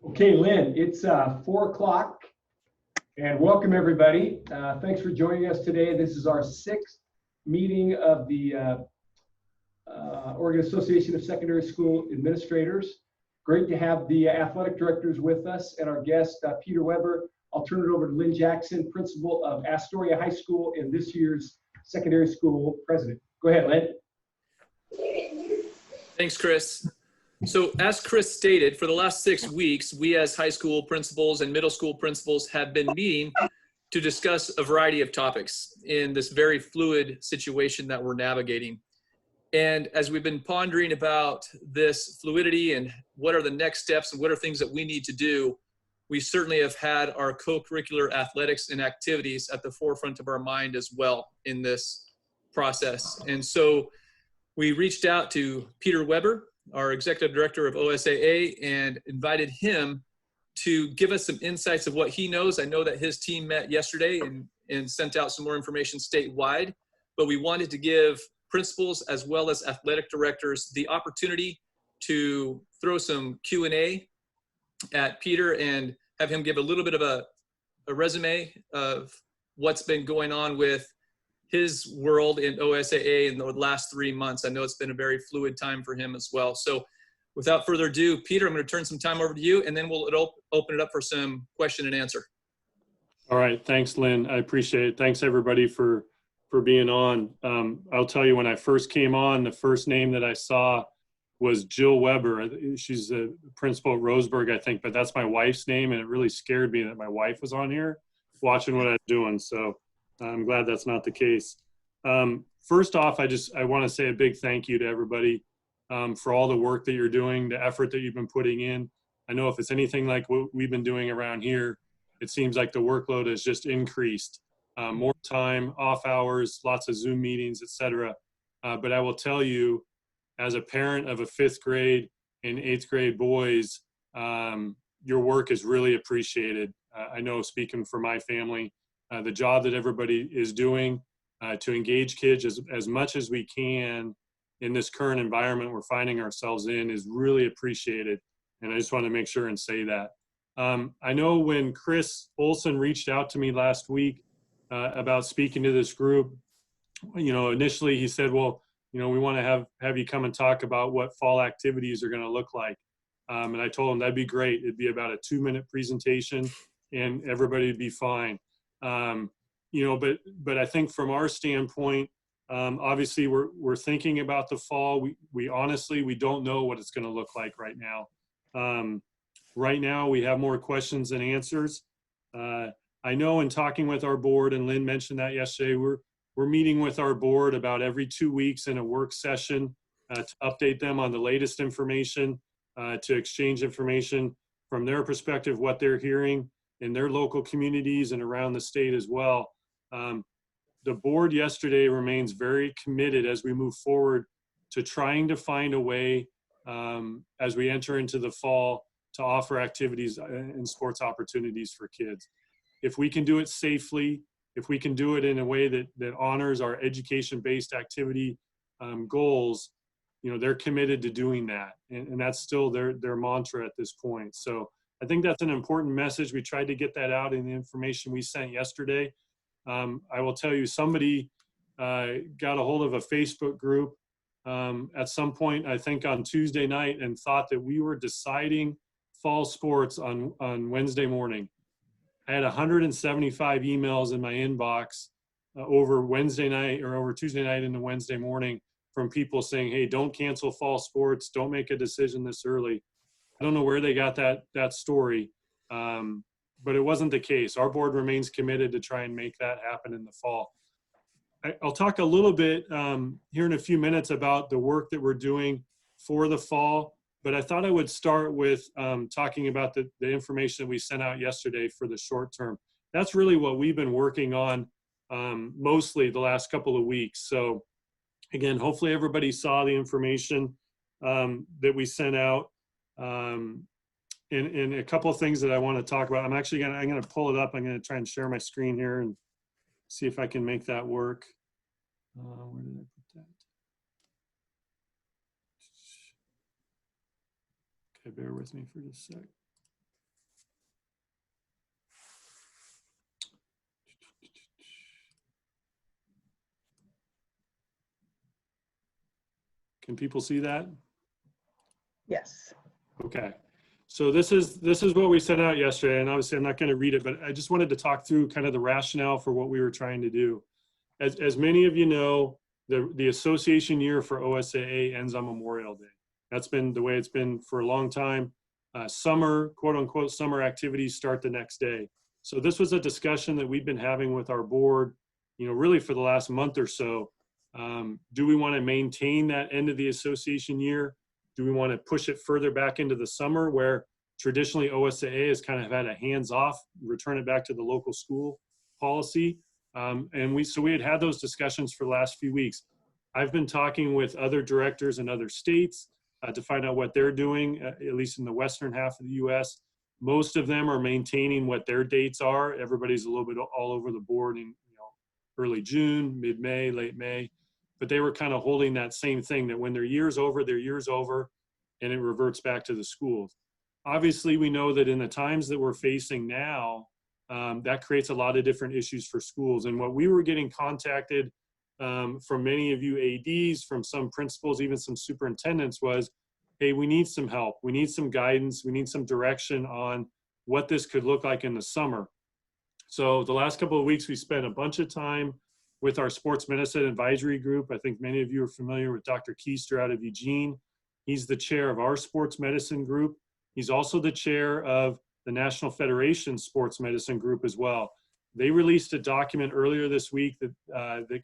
Okay, Lynn, it's 4 o'clock and welcome everybody. Thanks for joining us today. This is our 6th meeting of the Oregon Association of Secondary School Administrators. Great to have the athletic directors with us and our guest, Peter Weber. I'll turn it over to Lynn Jackson, principal of Astoria High School and this year's secondary school president. Go ahead, Lynn. Thanks, Chris. So as Chris stated, for the last 6 weeks, we as high school principals and middle school principals have been meeting to discuss a variety of topics in this very fluid situation that we're navigating. And as we've been pondering about this fluidity and what are the next steps and what are things that we need to do, we certainly have had our co-curricular athletics and activities at the forefront of our mind as well in this process. And so we reached out to Peter Weber, our executive director of OASSA, and invited him to give us some insights of what he knows. I know that his team met yesterday and sent out some more information statewide, but we wanted to give principals as well as athletic directors the opportunity to throw some Q&A at Peter and have him give a little bit of a resume of what's been going on with his world in OASSA in the last 3 months. I know it's been a very fluid time for him as well. So without further ado, Peter, I'm going to turn some time over to you, and then we'll open it up for some question and answer. All right. Thanks, Lynn. I appreciate it. Thanks, everybody, for being on. I'll tell you, when I first came on, the first name that I saw was Jill Weber. She's the principal at Roseburg, I think, but that's my wife's name, and it really scared me that my wife was on here watching what I was doing. So I'm glad that's not the case. First off, I want to say a big thank you to everybody for all the work that you're doing, the effort that you've been putting in. I know if it's anything like what we've been doing around here, it seems like the workload has just increased. More time, off hours, lots of Zoom meetings, etc. But I will tell you, as a parent of a 5th grade and 8th grade boys, your work is really appreciated. I know, speaking for my family, the job that everybody is doing to engage kids as much as we can in this current environment we're finding ourselves in is really appreciated. And I just want to make sure and say that. I know when Chris Olson reached out to me last week about speaking to this group, initially he said, well, we want to have you come and talk about what fall activities are going to look like. And I told him that'd be great. It'd be about a 2-minute presentation and everybody would be fine. But I think from our standpoint, obviously we're thinking about the fall. We honestly, we don't know what it's going to look like right now. Right now we have more questions than answers. I know in talking with our board, and Lynn mentioned that yesterday, we're meeting with our board about every 2 weeks in a work session to update them on the latest information, to exchange information from their perspective, what they're hearing in their local communities and around the state as well. The board yesterday remains very committed as we move forward to trying to find a way as we enter into the fall to offer activities and sports opportunities for kids. If we can do it safely, if we can do it in a way that honors our education-based activity goals, they're committed to doing that. And that's still their mantra at this point. So I think that's an important message. We tried to get that out in the information we sent yesterday. I will tell you, somebody got a hold of a Facebook group at some point, I think on Tuesday night, and thought that we were deciding fall sports on Wednesday morning. I had 175 emails in my inbox over Wednesday night or over Tuesday night into Wednesday morning from people saying, hey, don't cancel fall sports. Don't make a decision this early. I don't know where they got that story, but it wasn't the case. Our board remains committed to try and make that happen in the fall. I'll talk a little bit here in a few minutes about the work that we're doing for the fall, but I thought I would start with talking about the information that we sent out yesterday for the short term. That's really what we've been working on mostly the last couple of weeks. So again, hopefully everybody saw the information that we sent out. And a couple of things that I want to talk about. I'm going to pull it up. I'm going to try and share my screen here and see if I can make that work. Where did I put that? Okay, bear with me for just a sec. Can people see that? Yes. Okay. So this is what we sent out yesterday, and obviously I'm not going to read it, but I just wanted to talk through kind of the rationale for what we were trying to do. As many of you know, the association year for OSSA ends on Memorial Day. That's been the way it's been for a long time. Summer, quote unquote, summer activities start the next day. So this was a discussion that we've been having with our board, really for the last month or so. Do we want to maintain that end of the association year? Do we want to push it further back into the summer where traditionally OSSA has kind of had a hands-off, return it back to the local school policy? And we had those discussions for the last few weeks. I've been talking with other directors in other states to find out what they're doing, at least in the western half of the US. Most of them are maintaining what their dates are. Everybody's a little bit all over the board in early June, mid-May, late May. But they were kind of holding that same thing, that when their year's over, and it reverts back to the schools. Obviously, we know that in the times that we're facing now, that creates a lot of different issues for schools. And what we were getting contacted from many of you ADs, from some principals, even some superintendents was, hey, we need some help. We need some guidance. We need some direction on what this could look like in the summer. So the last couple of weeks, we spent a bunch of time with our sports medicine advisory group. I think many of you are familiar with Dr. Keister out of Eugene. He's the chair of our sports medicine group. He's also the chair of the National Federation Sports Medicine Group as well. They released a document earlier this week that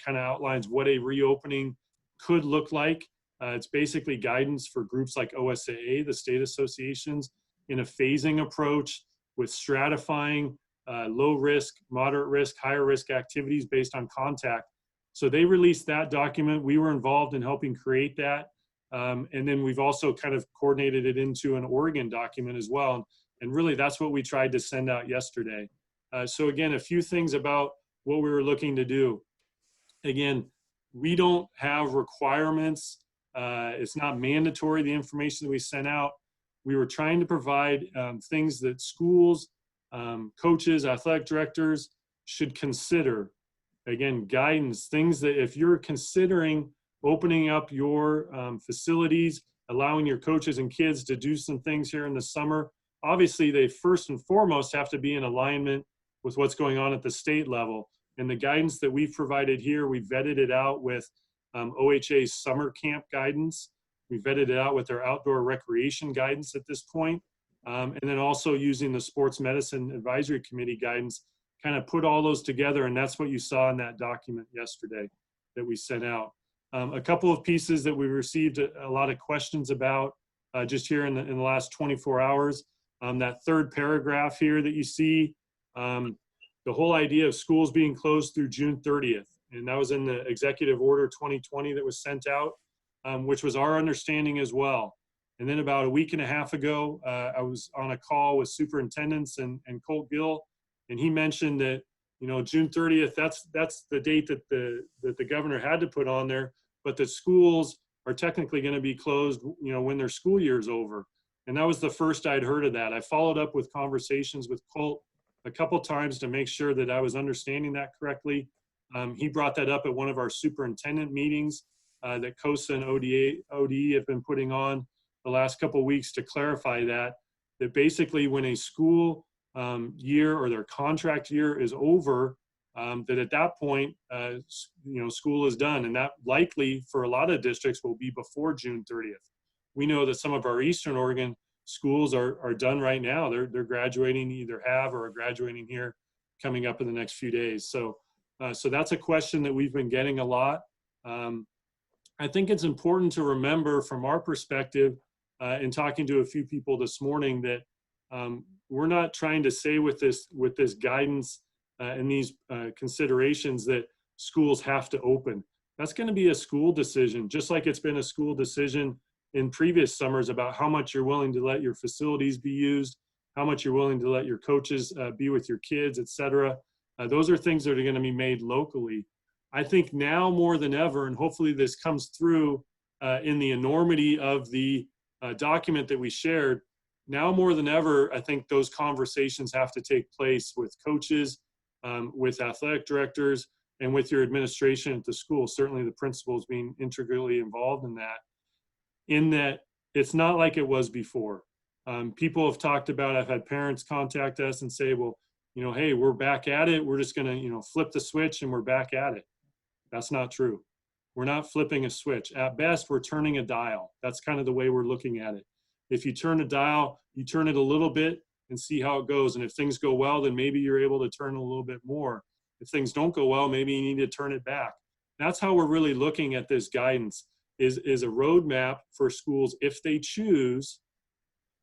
kind of outlines what a reopening could look like. It's basically guidance for groups like OSSA, the state associations, in a phasing approach with stratifying low risk, moderate risk, higher risk activities based on contact. So they released that document. We were involved in helping create that. And then we've also kind of coordinated it into an Oregon document as well. And really that's what we tried to send out yesterday. So again, a few things about what we were looking to do. Again, we don't have requirements. It's not mandatory, the information that we sent out. We were trying to provide things that schools, coaches, athletic directors should consider. Again, guidance, things that if you're considering opening up your facilities, allowing your coaches and kids to do some things here in the summer, obviously they first and foremost have to be in alignment with what's going on at the state level. And the guidance that we've provided here, we vetted it out with OHA's summer camp guidance. We vetted it out with their outdoor recreation guidance at this point. And then also using the Sports Medicine Advisory Committee guidance, kind of put all those together. And that's what you saw in that document yesterday that we sent out. A couple of pieces that we received a lot of questions about just here in the last 24 hours. That third paragraph here that you see, the whole idea of schools being closed through June 30th. And that was in the Executive Order 2020 that was sent out, which was our understanding as well. And then about a week and a half ago, I was on a call with superintendents and Colt Gill, and he mentioned that, June 30th, that's the date that the governor had to put on there, but the schools are technically going to be closed, when their school year is over. And that was the first I'd heard of that. I followed up with conversations with Colt a couple times to make sure that I was understanding that correctly. He brought that up at one of our superintendent meetings that COSA and ODE have been putting on the last couple of weeks to clarify that basically when a school year or their contract year is over, that at that point, school is done. And that likely for a lot of districts will be before June 30th. We know that some of our Eastern Oregon schools are done right now. They're graduating, either have or are graduating here coming up in the next few days. So that's a question that we've been getting a lot. I think it's important to remember from our perspective, in talking to a few people this morning, that we're not trying to say with this guidance and these considerations that schools have to open. That's going to be a school decision, just like it's been a school decision in previous summers about how much you're willing to let your facilities be used, how much you're willing to let your coaches be with your kids, et cetera. Those are things that are going to be made locally. I think now more than ever, and hopefully this comes through in the enormity of the document that we shared, now more than ever, I think those conversations have to take place with coaches, with athletic directors, and with your administration at the school, certainly the principals being integrally involved in that. in that it's not like it was before. People have talked about, I've had parents contact us and say, well, hey, we're back at it. We're just going to, flip the switch and we're back at it. That's not true. We're not flipping a switch. At best, we're turning a dial. That's kind of the way we're looking at it. If you turn a dial, you turn it a little bit and see how it goes. And if things go well, then maybe you're able to turn a little bit more. If things don't go well, maybe you need to turn it back. That's how we're really looking at this guidance, is a roadmap for schools, if they choose,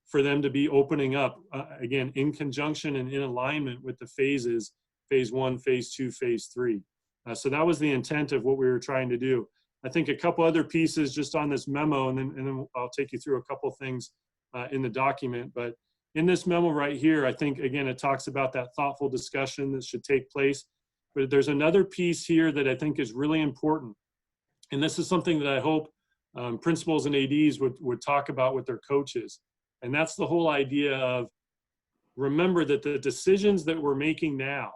for them to be opening up, again, in conjunction and in alignment with the phases, phase 1, phase 2, phase 3. So that was the intent of what we were trying to do. I think a couple other pieces just on this memo, and then I'll take you through a couple things in the document. But in this memo right here, I think, again, it talks about that thoughtful discussion that should take place. But there's another piece here that I think is really important. And this is something that I hope principals and ADs would talk about with their coaches. And that's the whole idea of, remember that the decisions that we're making now,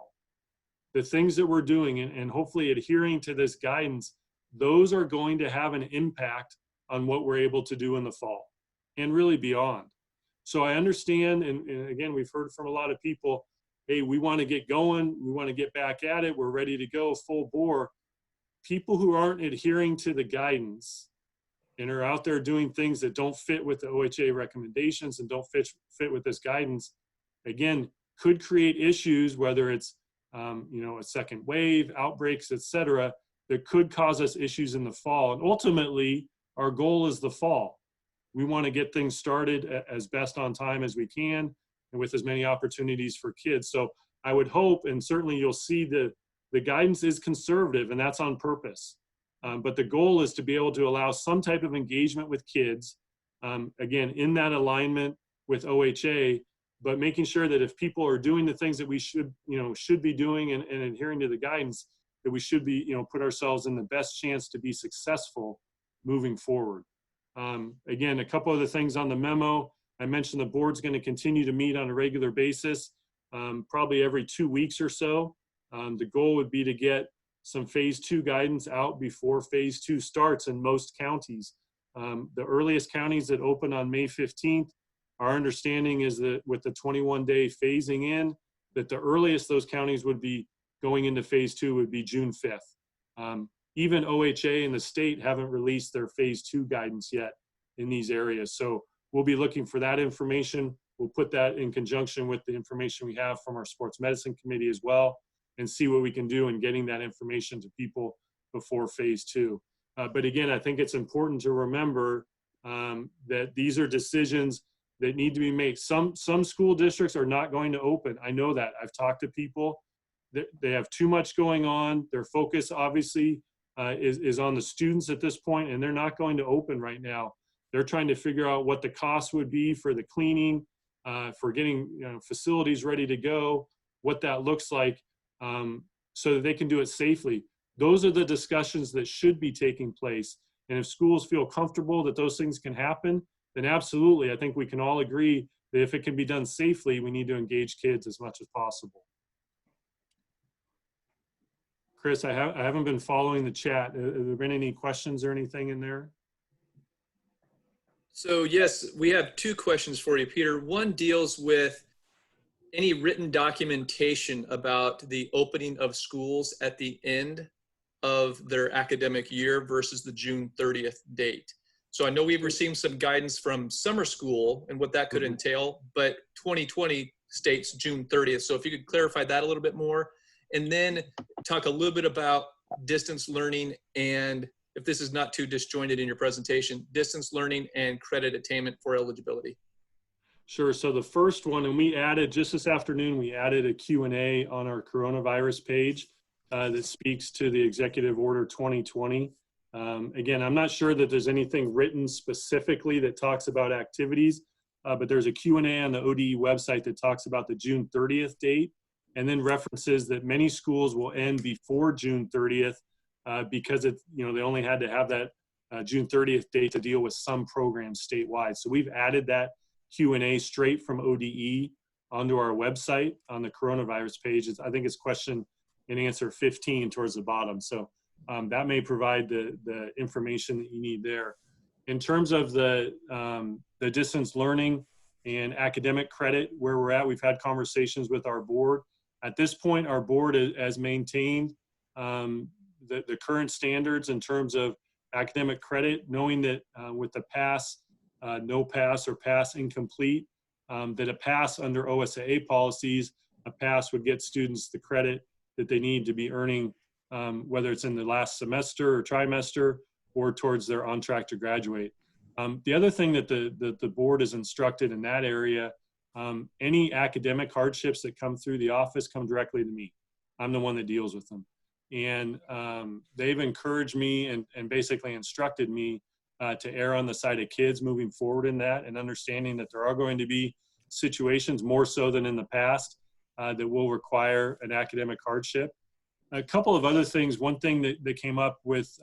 the things that we're doing and hopefully adhering to this guidance, those are going to have an impact on what we're able to do in the fall and really beyond. So I understand, and again, we've heard from a lot of people, hey, we want to get going, we want to get back at it, we're ready to go full bore. People who aren't adhering to the guidance and are out there doing things that don't fit with the OHA recommendations and don't fit with this guidance, again, could create issues, whether it's a second wave, outbreaks, et cetera, that could cause us issues in the fall. And ultimately, our goal is the fall. We want to get things started as best on time as we can and with as many opportunities for kids. So I would hope, and certainly you'll see the guidance is conservative, and that's on purpose. But the goal is to be able to allow some type of engagement with kids, again, in that alignment with OHA, but making sure that if people are doing the things that we should be doing and adhering to the guidance, that we should be, put ourselves in the best chance to be successful moving forward. Again, a couple other things on the memo. I mentioned the board's going to continue to meet on a regular basis, probably every 2 weeks or so. The goal would be to get some phase 2 guidance out before phase 2 starts in most counties. The earliest counties that open on May 15th, our understanding is that with the 21-day phasing in, that the earliest those counties would be going into phase 2 would be June 5th. Even OHA and the state haven't released their phase 2 guidance yet in these areas. So we'll be looking for that information. We'll put that in conjunction with the information we have from our sports medicine committee as well, and see what we can do in getting that information to people before phase 2. But again, I think it's important to remember that these are decisions that need to be made. Some school districts are not going to open. I know that. I've talked to people. They have too much going on. Their focus obviously is on the students at this point, and they're not going to open right now. They're trying to figure out what the cost would be for the cleaning, for getting facilities ready to go, what that looks like, so that they can do it safely. Those are the discussions that should be taking place. And if schools feel comfortable that those things can happen, then absolutely, I think we can all agree that if it can be done safely, we need to engage kids as much as possible. Chris, I haven't been following the chat. Have there been any questions or anything in there? So yes, we have 2 questions for you, Peter. One deals with any written documentation about the opening of schools at the end of their academic year versus the June 30th date. So I know we've received some guidance from summer school and what that could entail, but 2020 states June 30th. So if you could clarify that a little bit more, and then talk a little bit about distance learning, and if this is not too disjointed in your presentation, distance learning and credit attainment for eligibility. Sure. So the first one, and we added just this afternoon, we added a Q&A on our coronavirus page that speaks to the Executive Order 2020. Again, I'm not sure that there's anything written specifically that talks about activities, but there's a Q&A on the ODE website that talks about the June 30th date, and then references that many schools will end before June 30th because it's, they only had to have that June 30th date to deal with some programs statewide. So we've added that Q&A straight from ODE onto our website on the coronavirus page. I think it's question and answer 15 towards the bottom. So that may provide the information that you need there. In terms of the distance learning and academic credit, where we're at, we've had conversations with our board. At this point, our board has maintained the current standards in terms of academic credit, knowing that with the pass, no pass, or pass incomplete, that a pass under OASSA policies, a pass would get students the credit that they need to be earning, whether it's in the last semester or trimester or towards their on track to graduate. The other thing that the board is instructed in that area, any academic hardships that come through the office come directly to me. I'm the one that deals with them. And they've encouraged me and basically instructed me to err on the side of kids moving forward in that, and understanding that there are going to be situations, more so than in the past, that will require an academic hardship. A couple of other things. One thing that came up with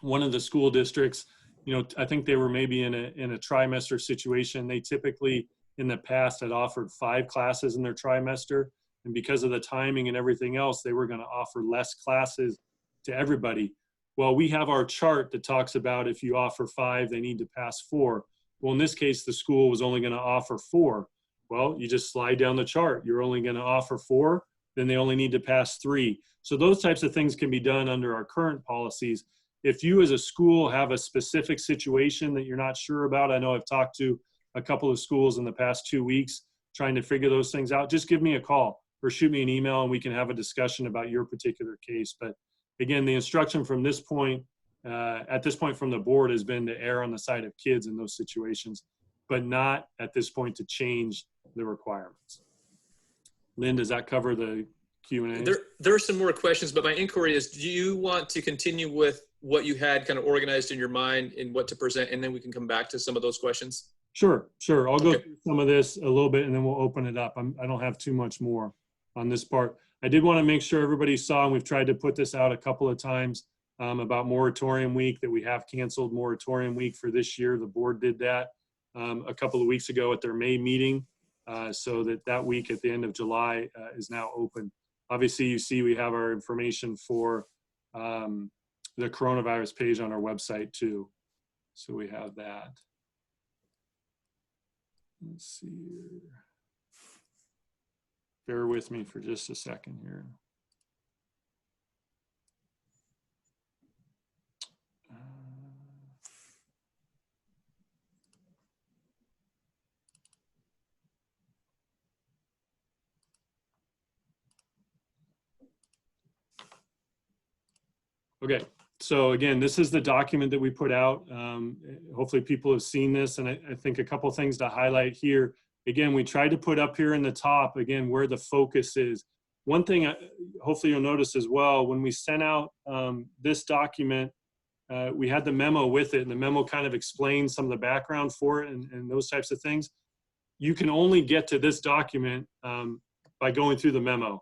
one of the school districts, you know, I think they were maybe in a trimester situation. They typically in the past had offered 5 classes in their trimester. And because of the timing and everything else, they were going to offer less classes to everybody. Well, we have our chart that talks about if you offer 5, they need to pass 4. Well, in this case, the school was only going to offer 4. Well, you just slide down the chart. You're only going to offer 4, then they only need to pass 3. So those types of things can be done under our current policies. If you as a school have a specific situation that you're not sure about, I know I've talked to a couple of schools in the past 2 weeks trying to figure those things out, just give me a call or shoot me an email and we can have a discussion about your particular case. But again, the instruction from this point, at this point from the board, has been to err on the side of kids in those situations, but not at this point to change the requirements. Lynn, does that cover the Q&A? There are some more questions, but my inquiry is, do you want to continue with what you had kind of organized in your mind and what to present, and then we can come back to some of those questions? Sure. I'll go through some of this a little bit and then we'll open it up. I don't have too much more on this part. I did want to make sure everybody saw, and we've tried to put this out a couple of times, about moratorium week, that we have canceled moratorium week for this year. The board did that a couple of weeks ago at their May meeting, so that week at the end of July is now open. Obviously, you see we have our information for the coronavirus page on our website too. So we have that. Let's see here. Bear with me for just a second here. Okay, so again, this is the document that we put out. Hopefully people have seen this, and I think a couple things to highlight here. Again, we tried to put up here in the top, again, where the focus is. One thing, hopefully you'll notice as well, when we sent out this document, we had the memo with it, and the memo kind of explains some of the background for it and those types of things. You can only get to this document by going through the memo.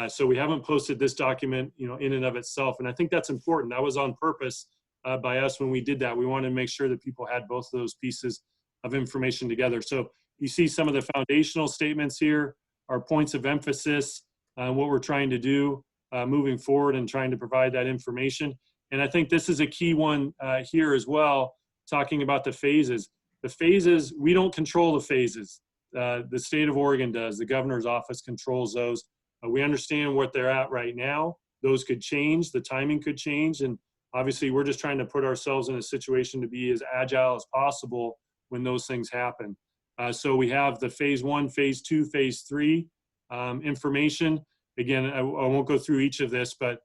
So we haven't posted this document, you know, in and of itself. And I think that's important. That was on purpose by us when we did that. We wanted to make sure that people had both of those pieces of information together. So you see some of the foundational statements here, our points of emphasis, what we're trying to do moving forward and trying to provide that information. And I think this is a key one here as well, talking about the phases. The phases, we don't control the phases. The state of Oregon does. The governor's office controls those. We understand what they're at right now. Those could change, the timing could change, and obviously we're just trying to put ourselves in a situation to be as agile as possible when those things happen. So we have the phase 1, phase 2, phase 3 information. Again, I won't go through each of this, but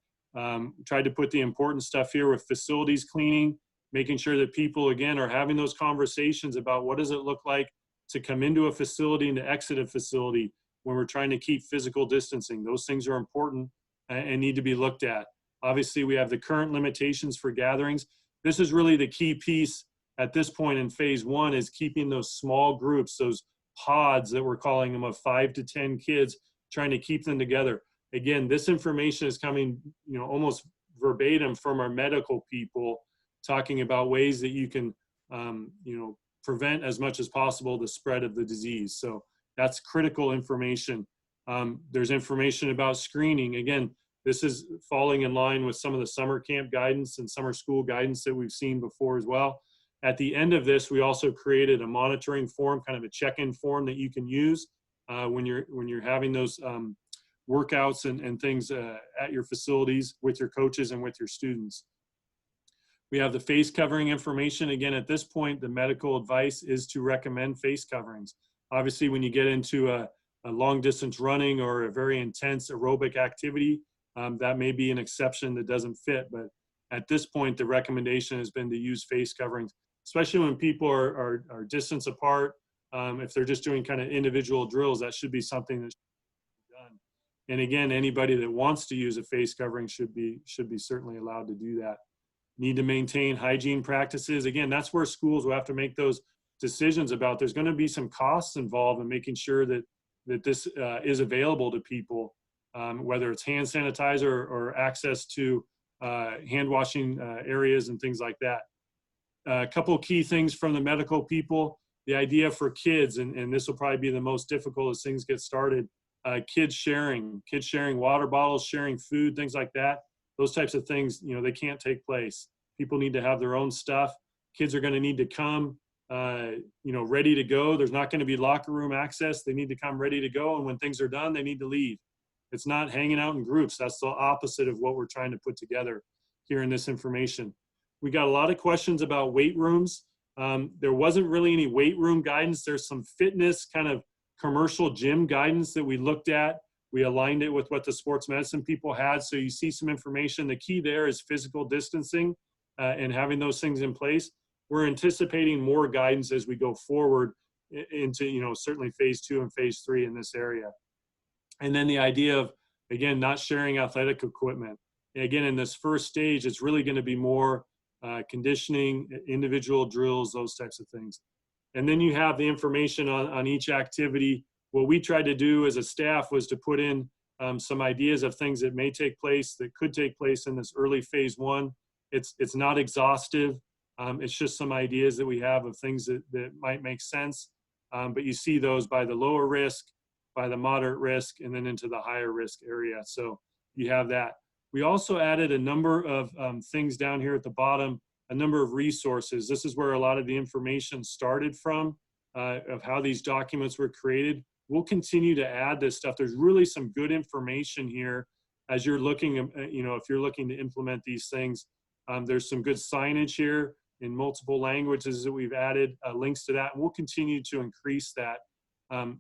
tried to put the important stuff here with facilities cleaning, making sure that people, again, are having those conversations about what does it look like to come into a facility and to exit a facility when we're trying to keep physical distancing. Those things are important and need to be looked at. Obviously, we have the current limitations for gatherings. This is really the key piece at this point in phase 1, is keeping those small groups, those pods that we're calling them, of 5 to 10 kids, trying to keep them together. Again, this information is coming, you know, almost verbatim from our medical people, talking about ways that you can, you know, prevent as much as possible the spread of the disease. So that's critical information. There's information about screening. Again, this is falling in line with some of the summer camp guidance and summer school guidance that we've seen before as well. At the end of this, we also created a monitoring form, kind of a check-in form that you can use when you're having those workouts and things at your facilities with your coaches and with your students. We have the face covering information. Again, at this point, the medical advice is to recommend face coverings. Obviously, when you get into a long distance running or a very intense aerobic activity, that may be an exception that doesn't fit. But at this point, the recommendation has been to use face coverings, especially when people are distance apart. If they're just doing kind of individual drills, that should be something that should be done. And again, anybody that wants to use a face covering should be certainly allowed to do that. Need to maintain hygiene practices. Again, that's where schools will have to make those decisions about. There's going to be some costs involved in making sure that this is available to people, whether it's hand sanitizer or access to hand washing areas and things like that. A couple of key things from the medical people. The idea for kids, and this will probably be the most difficult as things get started, kids sharing water bottles, sharing food, things like that. Those types of things, they can't take place. People need to have their own stuff. Kids are going to need to come, ready to go. There's not going to be locker room access. They need to come ready to go. And when things are done, they need to leave. It's not hanging out in groups. That's the opposite of what we're trying to put together here in this information. We got a lot of questions about weight rooms. There wasn't really any weight room guidance. There's some fitness kind of commercial gym guidance that we looked at. We aligned it with what the sports medicine people had. So you see some information. The key there is physical distancing and having those things in place. We're anticipating more guidance as we go forward into, certainly phase 2 and phase 3 in this area. And then the idea of, again, not sharing athletic equipment. Again, in this first stage, it's really going to be more conditioning, individual drills, those types of things. And then you have the information on each activity. What we tried to do as a staff was to put in some ideas of things that may take place, that could take place in this early phase 1. It's not exhaustive. It's just some ideas that we have of things that might make sense. But you see those by the lower risk, by the moderate risk, and then into the higher risk area. So you have that. We also added a number of things down here at the bottom, a number of resources. This is where a lot of the information started from, of how these documents were created. We'll continue to add this stuff. There's really some good information here as you're looking, if you're looking to implement these things. There's some good signage here in multiple languages that we've added, links to that. And we'll continue to increase that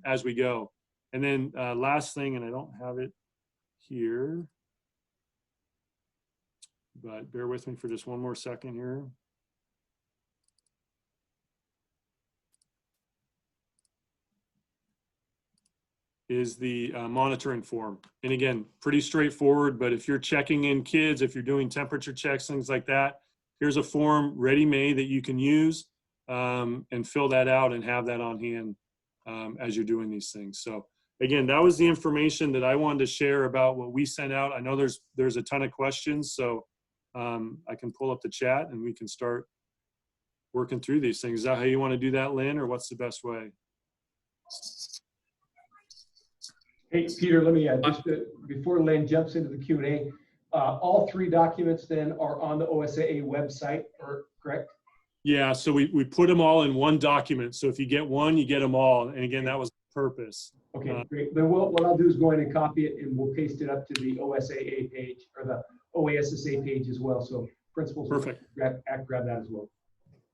as we go. And then last thing, and I don't have it here, but bear with me for just one more second here. Is the monitoring form. And again, pretty straightforward, but if you're checking in kids, if you're doing temperature checks, things like that, here's a form ready-made that you can use and fill that out and have that on hand as you're doing these things. So again, that was the information that I wanted to share about what we sent out. I know there's a ton of questions, so I can pull up the chat and we can start working through these things. Is that how you want to do that, Lynn, or what's the best way? Hey, Peter, let me just before Lynn jumps into the Q&A, all 3 documents then are on the OSSA website, correct? Yeah, so we put them all in one document. So if you get one, you get them all. And again, that was the purpose. Okay, great. Then what I'll do is go in and copy it, and we'll paste it up to the OSSA page or the OASSA page as well. So principals Perfect. will grab that as well.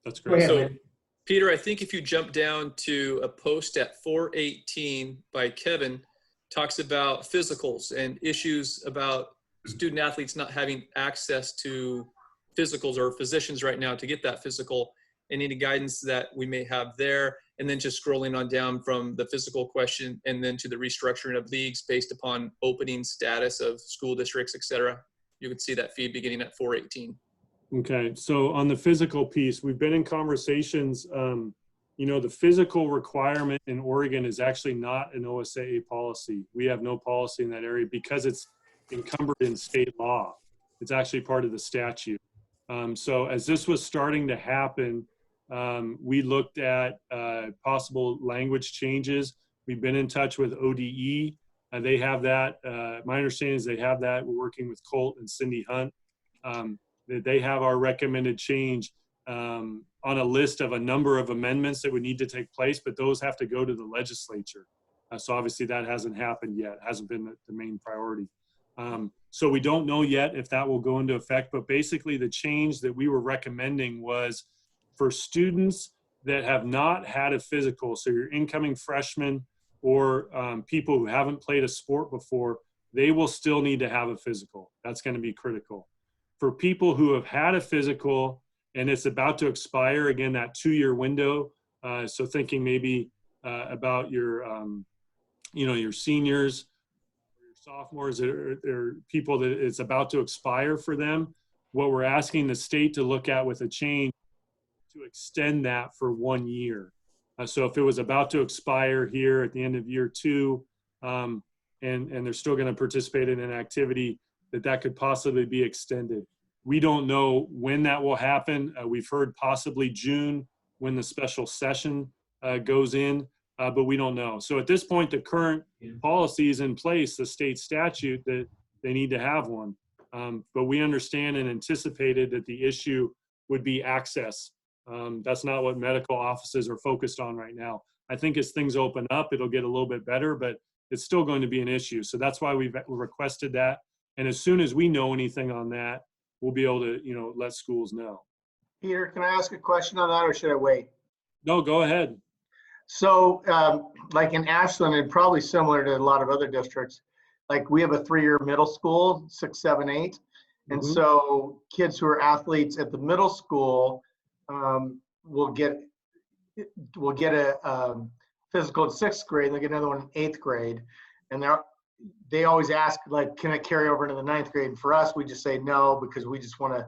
That's Go great. ahead, So, Lynn. Peter, I think if you jump down to a post at 418 by Kevin, talks about physicals and issues about student athletes not having access to physicals or physicians right now to get that physical, and any guidance that we may have there. And then just scrolling on down from the physical question and then to the restructuring of leagues based upon opening status of school districts, et cetera. You could see that feed beginning at 418. Okay, so on the physical piece, we've been in conversations. The physical requirement in Oregon is actually not an OSSA policy. We have no policy in that area because it's encumbered in state law. It's actually part of the statute. So as this was starting to happen, we looked at possible language changes. We've been in touch with ODE. They have that. My understanding is they have that. We're working with Colt and Cindy Hunt. They have our recommended change on on a list of a number of amendments that would need to take place, but those have to go to the legislature. So obviously that hasn't happened yet, hasn't been the main priority. So we don't know yet if that will go into effect, but basically the change that we were recommending was for students that have not had a physical, so your incoming freshmen or people who haven't played a sport before, they will still need to have a physical. That's going to be critical. For people who have had a physical and it's about to expire, again, that 2-year window, so thinking maybe about your, your seniors, or your sophomores, or people that it's about to expire for them, what we're asking the state to look at with a change to extend that for 1 year. So if it was about to expire here at the end of year 2, and they're still going to participate in an activity, that could possibly be extended. We don't know when that will happen. We've heard possibly June when the special session goes in, but we don't know. So at this point, the current policy is in place, the state statute, that they need to have one. But we understand and anticipated that the issue would be access. That's not what medical offices are focused on right now. I think as things open up, it'll get a little bit better, but it's still going to be an issue. So that's why we've requested that. And as soon as we know anything on that, we'll be able to, let schools know. Peter, can I ask a question on that, or should I wait? No, go ahead. So like in Ashland, and probably similar to a lot of other districts, like we have a 3-year middle school, 6, 7, 8. And so kids who are athletes at the middle school will get a physical in 6th grade, and they get another one in 8th grade. And they always ask, like, can it carry over into the 9th grade? And for us, we just say no, because we just want to,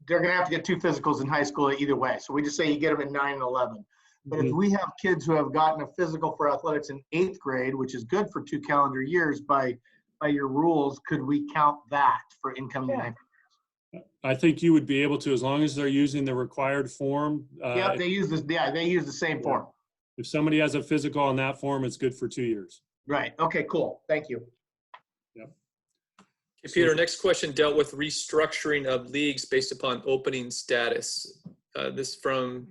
they're going to have to get 2 physicals in high school either way. So we just say you get them in 9 and 11. But if we have kids who have gotten a physical for athletics in 8th grade, which is good for 2 calendar years by your rules, could we count that for incoming 9th graders? I think you would be able to, as long as they're using the required form. Yeah, they use this. Yeah, they use the same form. If somebody has a physical on that form, it's good for 2 years. Right. Okay, cool. Thank you. Yep. Okay, Peter, next question dealt with restructuring of leagues based upon opening status. This from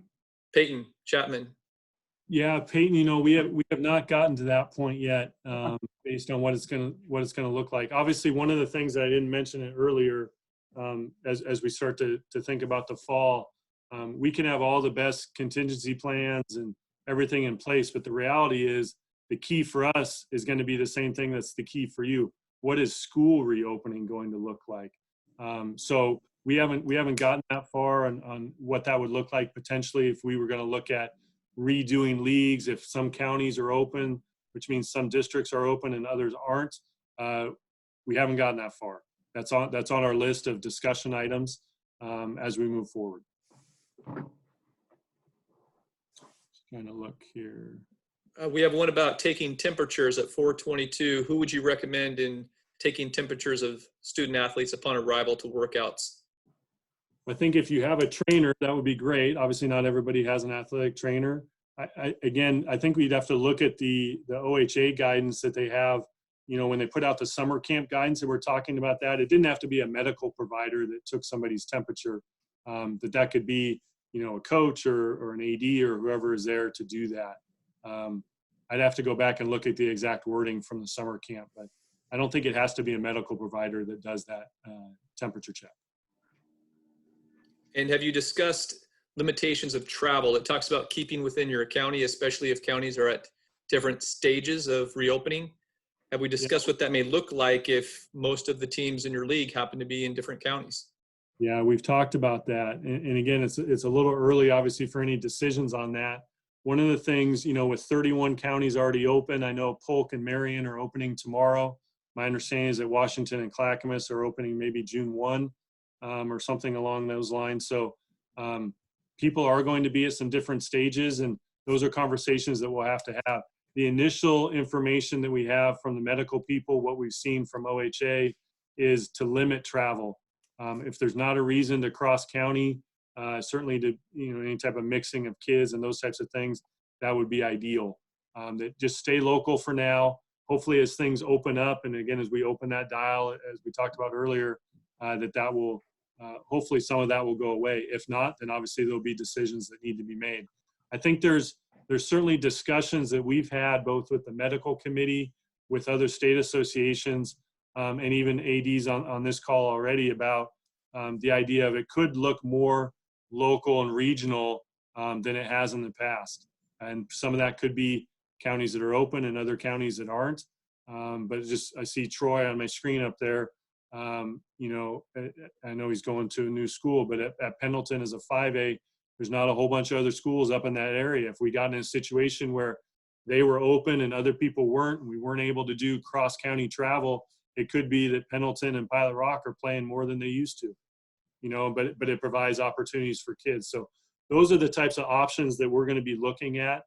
Peyton Chapman. Yeah, Peyton, we have not gotten to that point yet, based on what it's gonna look like. Obviously, one of the things that I didn't mention it earlier, as we start to think about the fall, we can have all the best contingency plans and everything in place, but the reality is the key for us is going to be the same thing that's the key for you. What is school reopening going to look like? So we haven't gotten that far on what that would look like potentially if we were going to look at redoing leagues, if some counties are open, which means some districts are open and others aren't. We haven't gotten that far. That's on our list of discussion items as we move forward. Just trying to look here. We have one about taking temperatures at 422. Who would you recommend in taking temperatures of student athletes upon arrival to workouts? I think if you have a trainer, that would be great. Obviously, not everybody has an athletic trainer. I think we'd have to look at the OHA guidance that they have. When they put out the summer camp guidance that we're talking about, that it didn't have to be a medical provider that took somebody's temperature. That could be, a coach or an AD or whoever is there to do that. I'd have to go back and look at the exact wording from the summer camp, but I don't think it has to be a medical provider that does that temperature check. And have you discussed limitations of travel? It talks about keeping within your county, especially if counties are at different stages of reopening. Have we discussed what that may look like if most of the teams in your league happen to be in different counties? Yeah, we've talked about that. And again, it's a little early, obviously, for any decisions on that. One of the things, with 31 counties already open, I know Polk and Marion are opening tomorrow. My understanding is that Washington and Clackamas are opening maybe June 1 or something along those lines. So people are going to be at some different stages, and those are conversations that we'll have to have. The initial information that we have from the medical people, what we've seen from OHA, is to limit travel. If there's not a reason to cross county, certainly to any type of mixing of kids and those types of things, that would be ideal. That just stay local for now. Hopefully, as things open up, and again, as we open that dial, as we talked about earlier, that will hopefully some of that will go away. If not, then obviously there'll be decisions that need to be made. I think there's certainly discussions that we've had both with the medical committee, with other state associations, and even ADs on this call already about the idea of it could look more local and regional than it has in the past. And some of that could be counties that are open and other counties that aren't. But I see Troy on my screen up there. You know, I know he's going to a new school, but at Pendleton as a 5A, there's not a whole bunch of other schools up in that area. If we got in a situation where they were open and other people weren't, and we weren't able to do cross-county travel, it could be that Pendleton and Pilot Rock are playing more than they used to, you know, but it provides opportunities for kids. So those are the types of options that we're going to be looking at.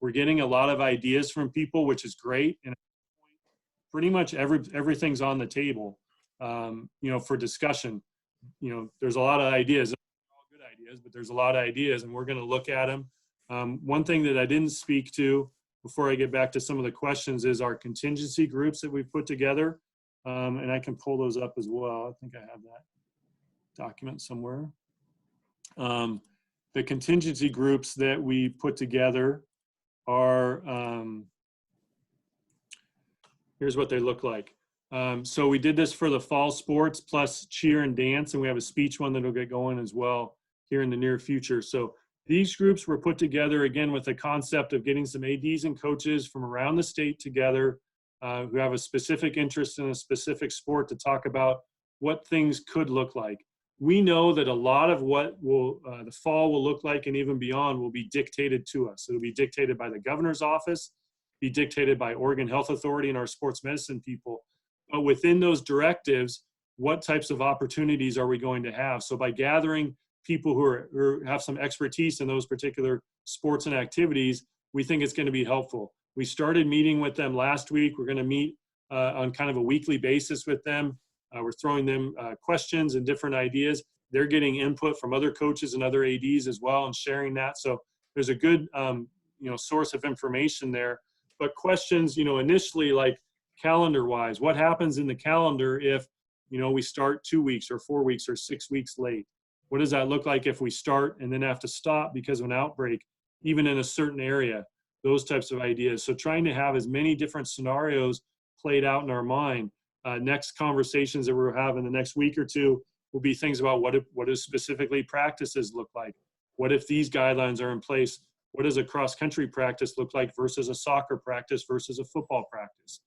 We're getting a lot of ideas from people, which is great. And pretty much everything's on the table, you know, for discussion. You know, there's a lot of ideas, all good ideas, but there's a lot of ideas, and we're going to look at them. One thing that I didn't speak to before I get back to some of the questions is our contingency groups that we've put together. And I can pull those up as well. I think I have that document somewhere. The contingency groups that we put together are, here's what they look like. So we did this for the fall sports plus cheer and dance, and we have a speech one that'll get going as well here in the near future. So these groups were put together again with the concept of getting some ADs and coaches from around the state together who have a specific interest in a specific sport to talk about what things could look like. We know that a lot of what will the fall will look like and even beyond will be dictated to us. It'll be dictated by the governor's office, be dictated by Oregon Health Authority and our sports medicine people. But within those directives, what types of opportunities are we going to have? So by gathering people who have some expertise in those particular sports and activities, we think it's going to be helpful. We started meeting with them last week. We're going to meet on kind of a weekly basis with them. We're throwing them questions and different ideas. They're getting input from other coaches and other ADs as well and sharing that. So there's a good you know, source of information there. But questions, you know, initially like calendar-wise, what happens in the calendar if, you know, we start 2 weeks or 4 weeks or 6 weeks late? What does that look like if we start and then have to stop because of an outbreak, even in a certain area? Those types of ideas. So trying to have as many different scenarios played out in our mind. Next conversations that we'll have in the next week or two will be things about what does specifically practices look like? What if these guidelines are in place? What does a cross-country practice look like versus a soccer practice versus a football practice?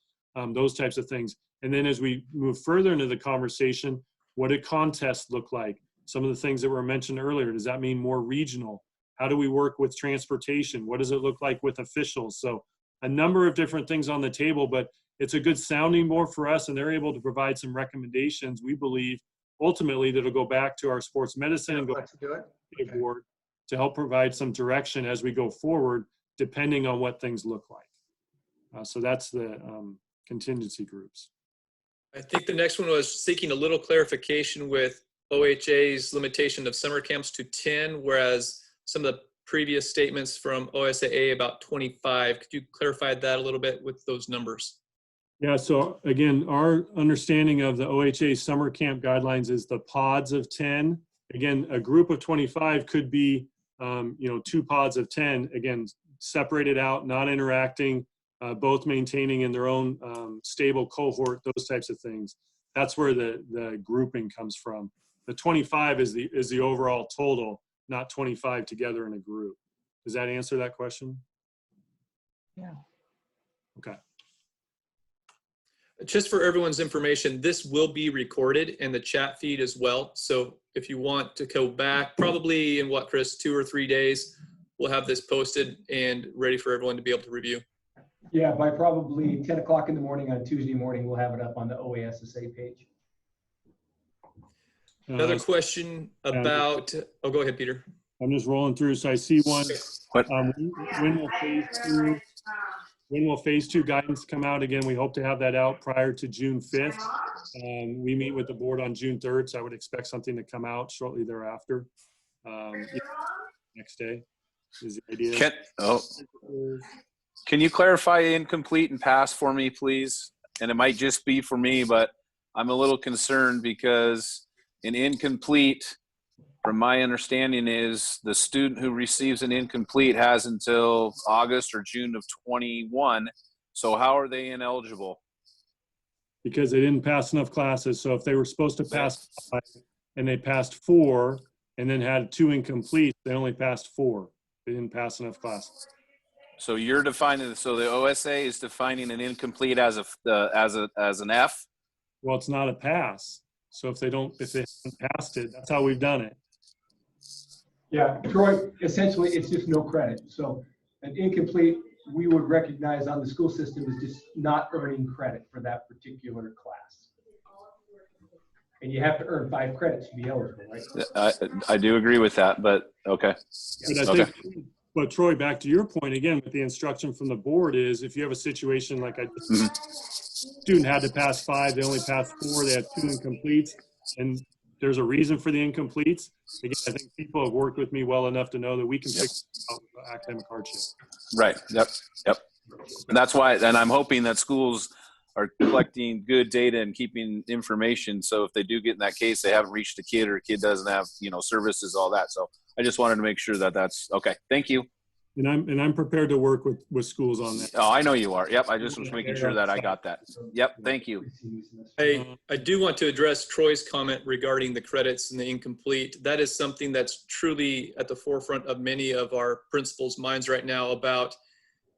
Those types of things. And then as we move further into the conversation, what do contests look like? Some of the things that were mentioned earlier, does that mean more regional? How do we work with transportation? What does it look like with officials? So a number of different things on the table, but it's a good sounding board for us, and they're able to provide some recommendations, we believe, ultimately that'll go back to our sports medicine and go Let's do it. to the board to help provide some direction as we go forward, depending on what things look like. So that's the contingency groups. I think the next one was seeking a little clarification with OHA's limitation of summer camps to 10, whereas some of the previous statements from OSSA about 25. Could you clarify that a little bit with those numbers? Yeah, so again, our understanding of the OHA summer camp guidelines is the pods of 10. Again, a group of 25 could be, you know, 2 pods of 10, again, separated out, not interacting, both maintaining in their own stable cohort, those types of things. That's where the grouping comes from. The 25 is the overall total, not 25 together in a group. Does that answer that question? Yeah. Okay. Just for everyone's information, this will be recorded in the chat feed as well. So if you want to go back, probably in what, Chris, 2 or 3 days, we'll have this posted and ready for everyone to be able to review. Yeah, by probably 10 o'clock in the morning on Tuesday morning, we'll have it up on the OASSA page. Another question about, oh, go ahead, Peter. I'm just rolling through. So I see one. When will phase 2 guidance come out? Again, we hope to have that out prior to June 5th. We meet with the board on June 3rd, so I would expect something to come out shortly thereafter. Next day is the idea. Can you clarify incomplete and pass for me, please? And it might just be for me, but I'm a little concerned because an incomplete, from my understanding, is the student who receives an incomplete has until August or June of 21. So how are they ineligible? Because they didn't pass enough classes. So if they were supposed to pass 5 and they passed 4 and then had 2 incomplete, they only passed 4. They didn't pass enough classes. So you're defining, so the OSA is defining an incomplete as an F? Well, it's not a pass. So if they haven't passed it, that's how we've done it. Yeah, Troy, essentially, it's just no credit. So an incomplete, we would recognize on the school system is just not earning credit for that particular class. And you have to earn 5 credits to be eligible, right? I do agree with that, but okay. But I think, but Troy, back to your point again, with the instruction from the board is if you have a situation like student had to pass 5, they only passed 4, they had 2 incompletes, and there's a reason for the incompletes. Again, I think people have worked with me well enough to know that we can pick out academic hardship. Right. Yep. And that's why, and I'm hoping that schools are collecting good data and keeping information. So if they do get in that case, they haven't reached a kid or a kid doesn't have, services, all that. So I just wanted to make sure that that's okay. Thank you. And I'm prepared to work with schools on that. Oh, I know you are. Yep. I just was making sure that I got that. Yep. Thank you. I do want to address Troy's comment regarding the credits and the incomplete. That is something that's truly at the forefront of many of our principals' minds right now about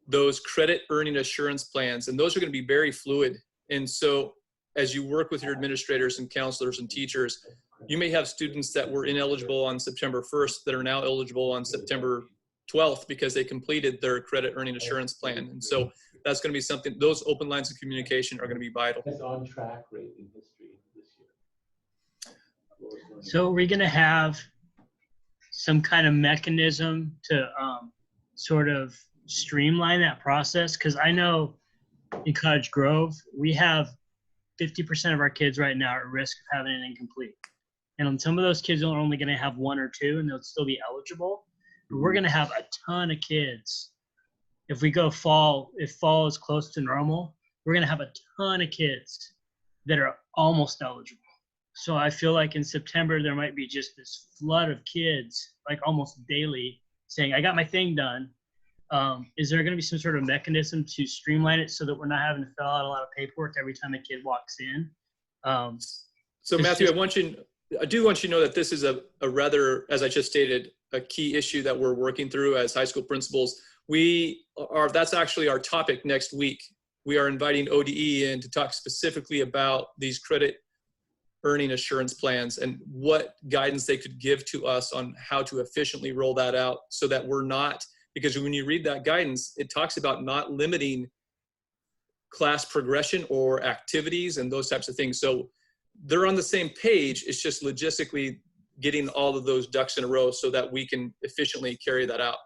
those credit earning assurance plans. And those are going to be very fluid. And so as you work with your administrators and counselors and teachers, you may have students that were ineligible on September 1st that are now eligible on September 12th because they completed their credit earning assurance plan. And so that's going to be something, those open lines of communication are going to be vital. That's on track rate in history this year. So are we going to have some kind of mechanism to sort of streamline that process? Because I know in Cottage Grove, we have 50% of our kids right now are at risk of having an incomplete. And on some of those kids are only going to have 1 or 2 and they'll still be eligible. But we're going to have a ton of kids. If we go if fall is close to normal, we're going to have a ton of kids that are almost eligible. So I feel like in September, there might be just this flood of kids, like almost daily, saying, I got my thing done. Is there going to be some sort of mechanism to streamline it so that we're not having to fill out a lot of paperwork every time a kid walks in? So Matthew, I do want you to know that this is a rather, as I just stated, a key issue that we're working through as high school principals. That's actually our topic next week. We are inviting ODE in to talk specifically about these credit earning assurance plans and what guidance they could give to us on how to efficiently roll that out so that we're not, because when you read that guidance, it talks about not limiting class progression or activities and those types of things. So they're on the same page. It's just logistically getting all of those ducks in a row so that we can efficiently carry that out.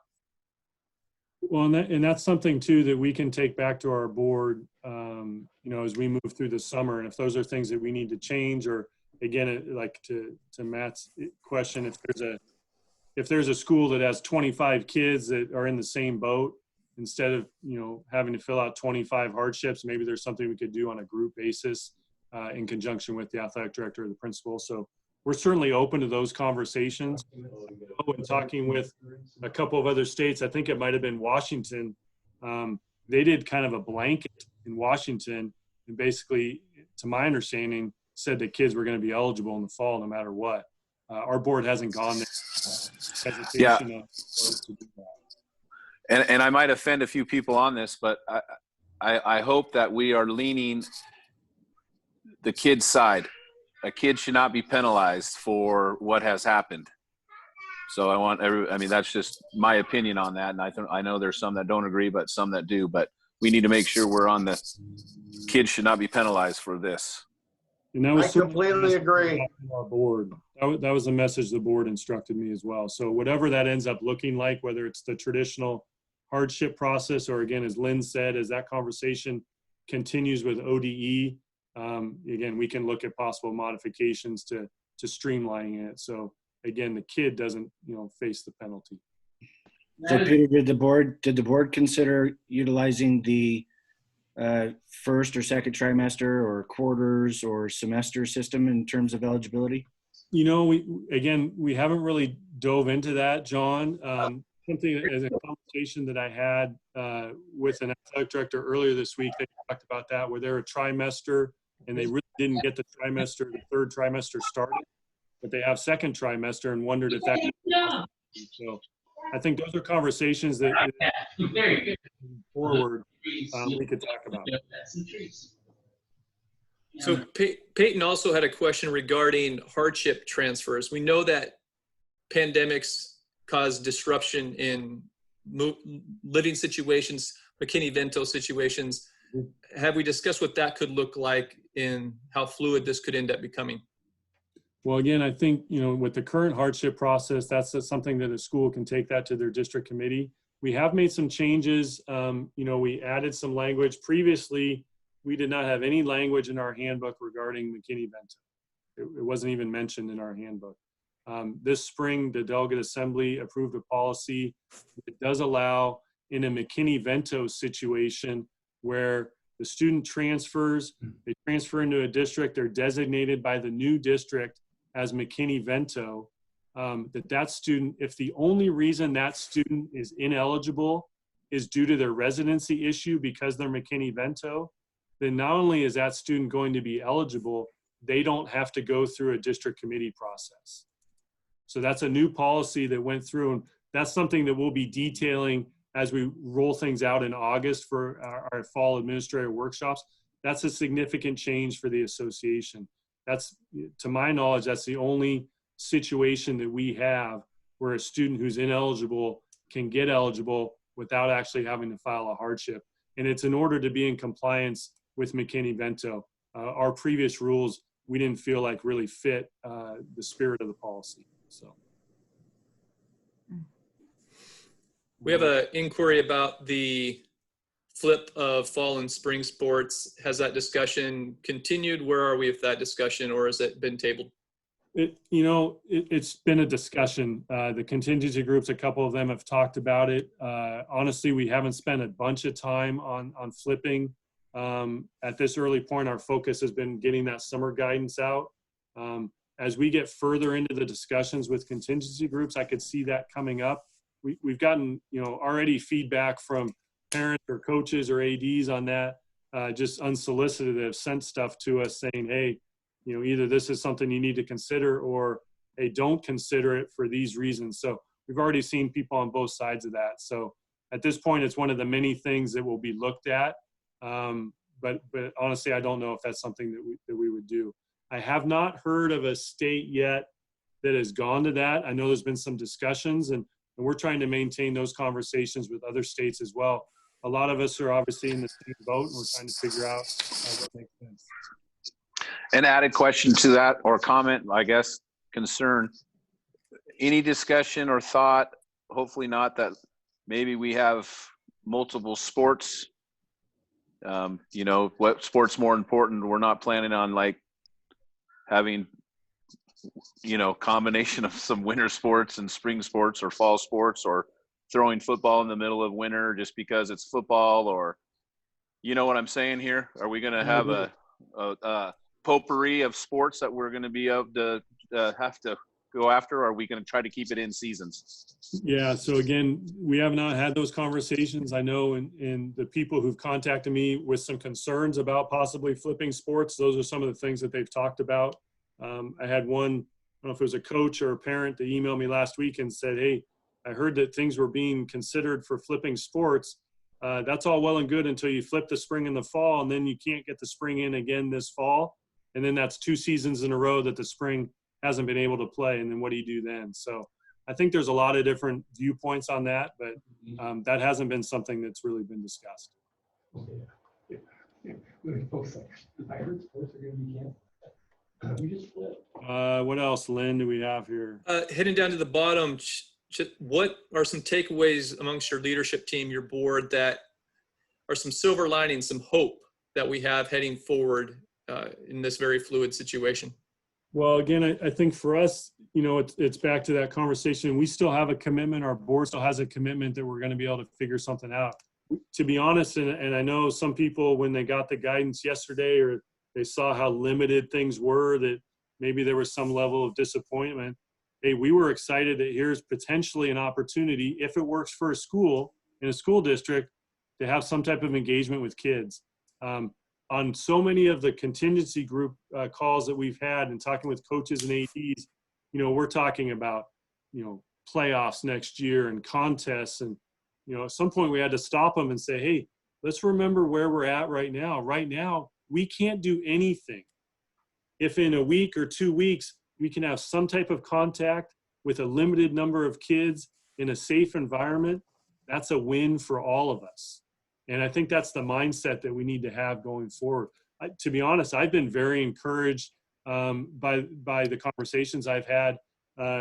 Well, and that's something too that we can take back to our board, as we move through the summer. And if those are things that we need to change, or again, like to Matt's question, if there's a school that has 25 kids that are in the same boat, instead of having to fill out 25 hardships, maybe there's something we could do on a group basis in conjunction with the athletic director or the principal. So we're certainly open to those conversations. And talking with a couple of other states, I think it might have been Washington. They did kind of a blanket in Washington, and basically, to my understanding, said that kids were going to be eligible in the fall no matter what. Our board hasn't gone there. Yeah. And I might offend a few people on this, but I hope that we are leaning the kid's side. A kid should not be penalized for what has happened. So that's just my opinion on that. And I know there's some that don't agree, but some that do, but we need to make sure we're on the kids should not be penalized for this. And that was I completely agree. Our board. That was the message the board instructed me as well. So whatever that ends up looking like, whether it's the traditional hardship process, or again, as Lynn said, as that conversation continues with ODE, again, we can look at possible modifications to streamlining it. So again, the kid doesn't, face the penalty. So Peter, did the board consider utilizing the first or second trimester or quarters or semester system in terms of eligibility? We haven't really dove into that, John. Something as a conversation that I had with an athletic director earlier this week, they talked about that, where they're a trimester and they really didn't get the third trimester started, but they have second trimester and wondered if that could be possible. So I think those are conversations that forward we could talk about. So Peyton also had a question regarding hardship transfers. We know that pandemics cause disruption in living situations, McKinney-Vento situations. Have we discussed what that could look like and how fluid this could end up becoming? Well, again, I think, with the current hardship process, that's something that a school can take that to their district committee. We have made some changes. We added some language. Previously, we did not have any language in our handbook regarding McKinney-Vento. It wasn't even mentioned in our handbook. This spring, the delegate assembly approved a policy that does allow in a McKinney-Vento situation where the student transfers, they transfer into a district, they're designated by the new district as McKinney-Vento, that student, if the only reason that student is ineligible is due to their residency issue because they're McKinney-Vento, then not only is that student going to be eligible, they don't have to go through a district committee process. So that's a new policy that went through, and that's something that we'll be detailing as we roll things out in August for our fall administrative workshops. That's a significant change for the association. That's, to my knowledge, that's the only situation that we have where a student who's ineligible can get eligible without actually having to file a hardship. And it's in order to be in compliance with McKinney-Vento. Our previous rules, we didn't feel like really fit the spirit of the policy. So. We have an inquiry about the flip of fall and spring sports. Has that discussion continued? Where are we with that discussion, or has it been tabled? It's been a discussion. The contingency groups, a couple of them have talked about it. Honestly, we haven't spent a bunch of time on flipping. At this early point, our focus has been getting that summer guidance out. As we get further into the discussions with contingency groups, I could see that coming up. We've gotten, already feedback from parents or coaches or ADs on that, just unsolicited, have sent stuff to us saying, hey, either this is something you need to consider or, hey, don't consider it for these reasons. So we've already seen people on both sides of that. So at this point, it's one of the many things that will be looked at. But honestly, I don't know if that's something that we would do. I have not heard of a state yet that has gone to that. I know there's been some discussions, and we're trying to maintain those conversations with other states as well. A lot of us are obviously in the same boat, and we're trying to figure out what makes sense. An added question to that, or comment, I guess, concern. Any discussion or thought, hopefully not, that maybe we have multiple sports, what sport's more important? We're not planning on having, combination of some winter sports and spring sports or fall sports, or throwing football in the middle of winter just because it's football, or, what I'm saying here? Are we going to have a potpourri of sports that we're going to be able to have to go after, or are we going to try to keep it in seasons? Yeah, so again, we have not had those conversations. I know in the people who've contacted me with some concerns about possibly flipping sports, those are some of the things that they've talked about. I had one, I don't know if it was a coach or a parent, that emailed me last week and said, hey, I heard that things were being considered for flipping sports. That's all well and good until you flip the spring and the fall, and then you can't get the spring in again this fall. And then that's 2 seasons in a row that the spring hasn't been able to play. And then what do you do then? So I think there's a lot of different viewpoints on that, but that hasn't been something that's really been discussed. Yeah. Folks I heard sports are going to be canceled. We just flipped. What else, Lynn, do we have here? Heading down to the bottom, what are some takeaways amongst your leadership team, your board, that are some silver linings, some hope that we have heading forward in this very fluid situation? Well, again, I think for us, it's back to that conversation. We still have a commitment. Our board still has a commitment that we're going to be able to figure something out. To be honest, and I know some people, when they got the guidance yesterday, or they saw how limited things were, that maybe there was some level of disappointment. Hey, we were excited that here's potentially an opportunity, if it works for a school in a school district, to have some type of engagement with kids. On so many of the contingency group calls that we've had and talking with coaches and ADs, we're talking about, playoffs next year and contests. And, at some point we had to stop them and say, hey, let's remember where we're at right now. Right now, we can't do anything. If in a week or 2 weeks, we can have some type of contact with a limited number of kids in a safe environment, that's a win for all of us. And I think that's the mindset that we need to have going forward. To be honest, I've been very encouraged by the conversations I've had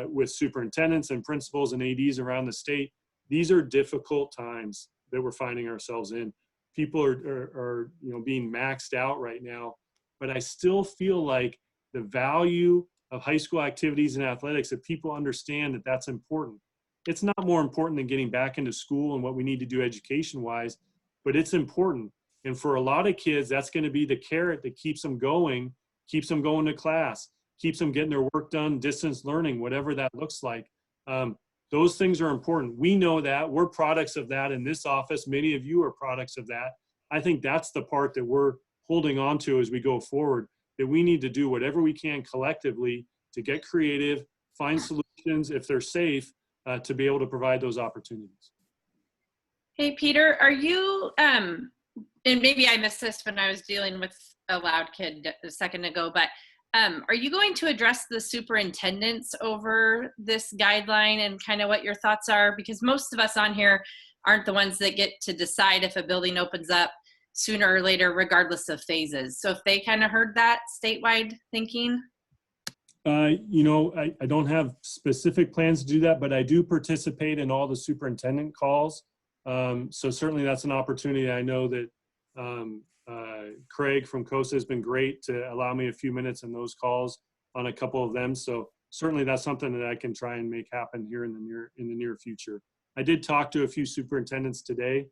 with superintendents and principals and ADs around the state. These are difficult times that we're finding ourselves in. People are being maxed out right now, but I still feel like the value of high school activities and athletics, that people understand that that's important. It's not more important than getting back into school and what we need to do education-wise, but it's important. And for a lot of kids, that's going to be the carrot that keeps them going to class, keeps them getting their work done, distance learning, whatever that looks like. Those things are important. We know that. We're products of that in this office. Many of you are products of that. I think that's the part that we're holding on to as we go forward, that we need to do whatever we can collectively to get creative, find solutions if they're safe, to be able to provide those opportunities. Hey, Peter, are you, and maybe I missed this when I was dealing with a loud kid a second ago, but are you going to address the superintendents over this guideline and kind of what your thoughts are? Because most of us on here aren't the ones that get to decide if a building opens up sooner or later, regardless of phases. So if they kind of heard that statewide thinking? I don't have specific plans to do that, but I do participate in all the superintendent calls. So certainly that's an opportunity. I know that Craig from COSA has been great to allow me a few minutes in those calls on a couple of them. So certainly that's something that I can try and make happen here in the near future. I did talk to a few superintendents today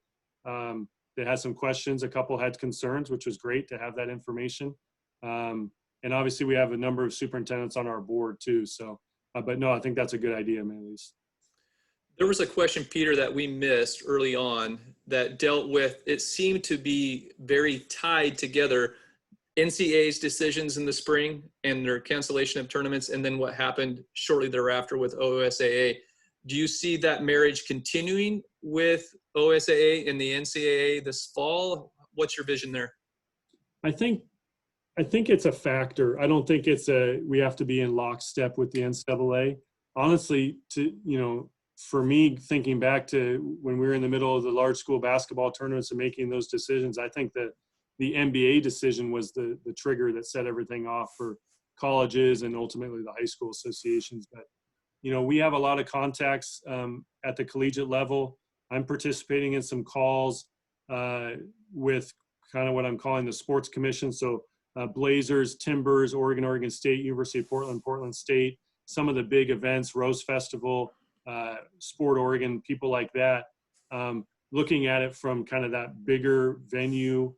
that had some questions. A couple had concerns, which was great to have that information. And obviously we have a number of superintendents on our board too. So, but no, I think that's a good idea, Maylise. There was a question, Peter, that we missed early on that dealt with, it seemed to be very tied together, NCAA's decisions in the spring and their cancellation of tournaments, and then what happened shortly thereafter with OSAA. Do you see that marriage continuing with OSAA and the NCAA this fall? What's your vision there? I think it's a factor. I don't think we have to be in lockstep with the NCAA. Honestly, for me, thinking back to when we were in the middle of the large school basketball tournaments and making those decisions, I think that the NBA decision was the trigger that set everything off for colleges and ultimately the high school associations. But, we have a lot of contacts at the collegiate level. I'm participating in some calls with kind of what I'm calling the sports commission. So Blazers, Timbers, Oregon State, University of Portland, Portland State, some of the big events, Rose Festival, Sport Oregon, people like that, looking at it from kind of that bigger venue,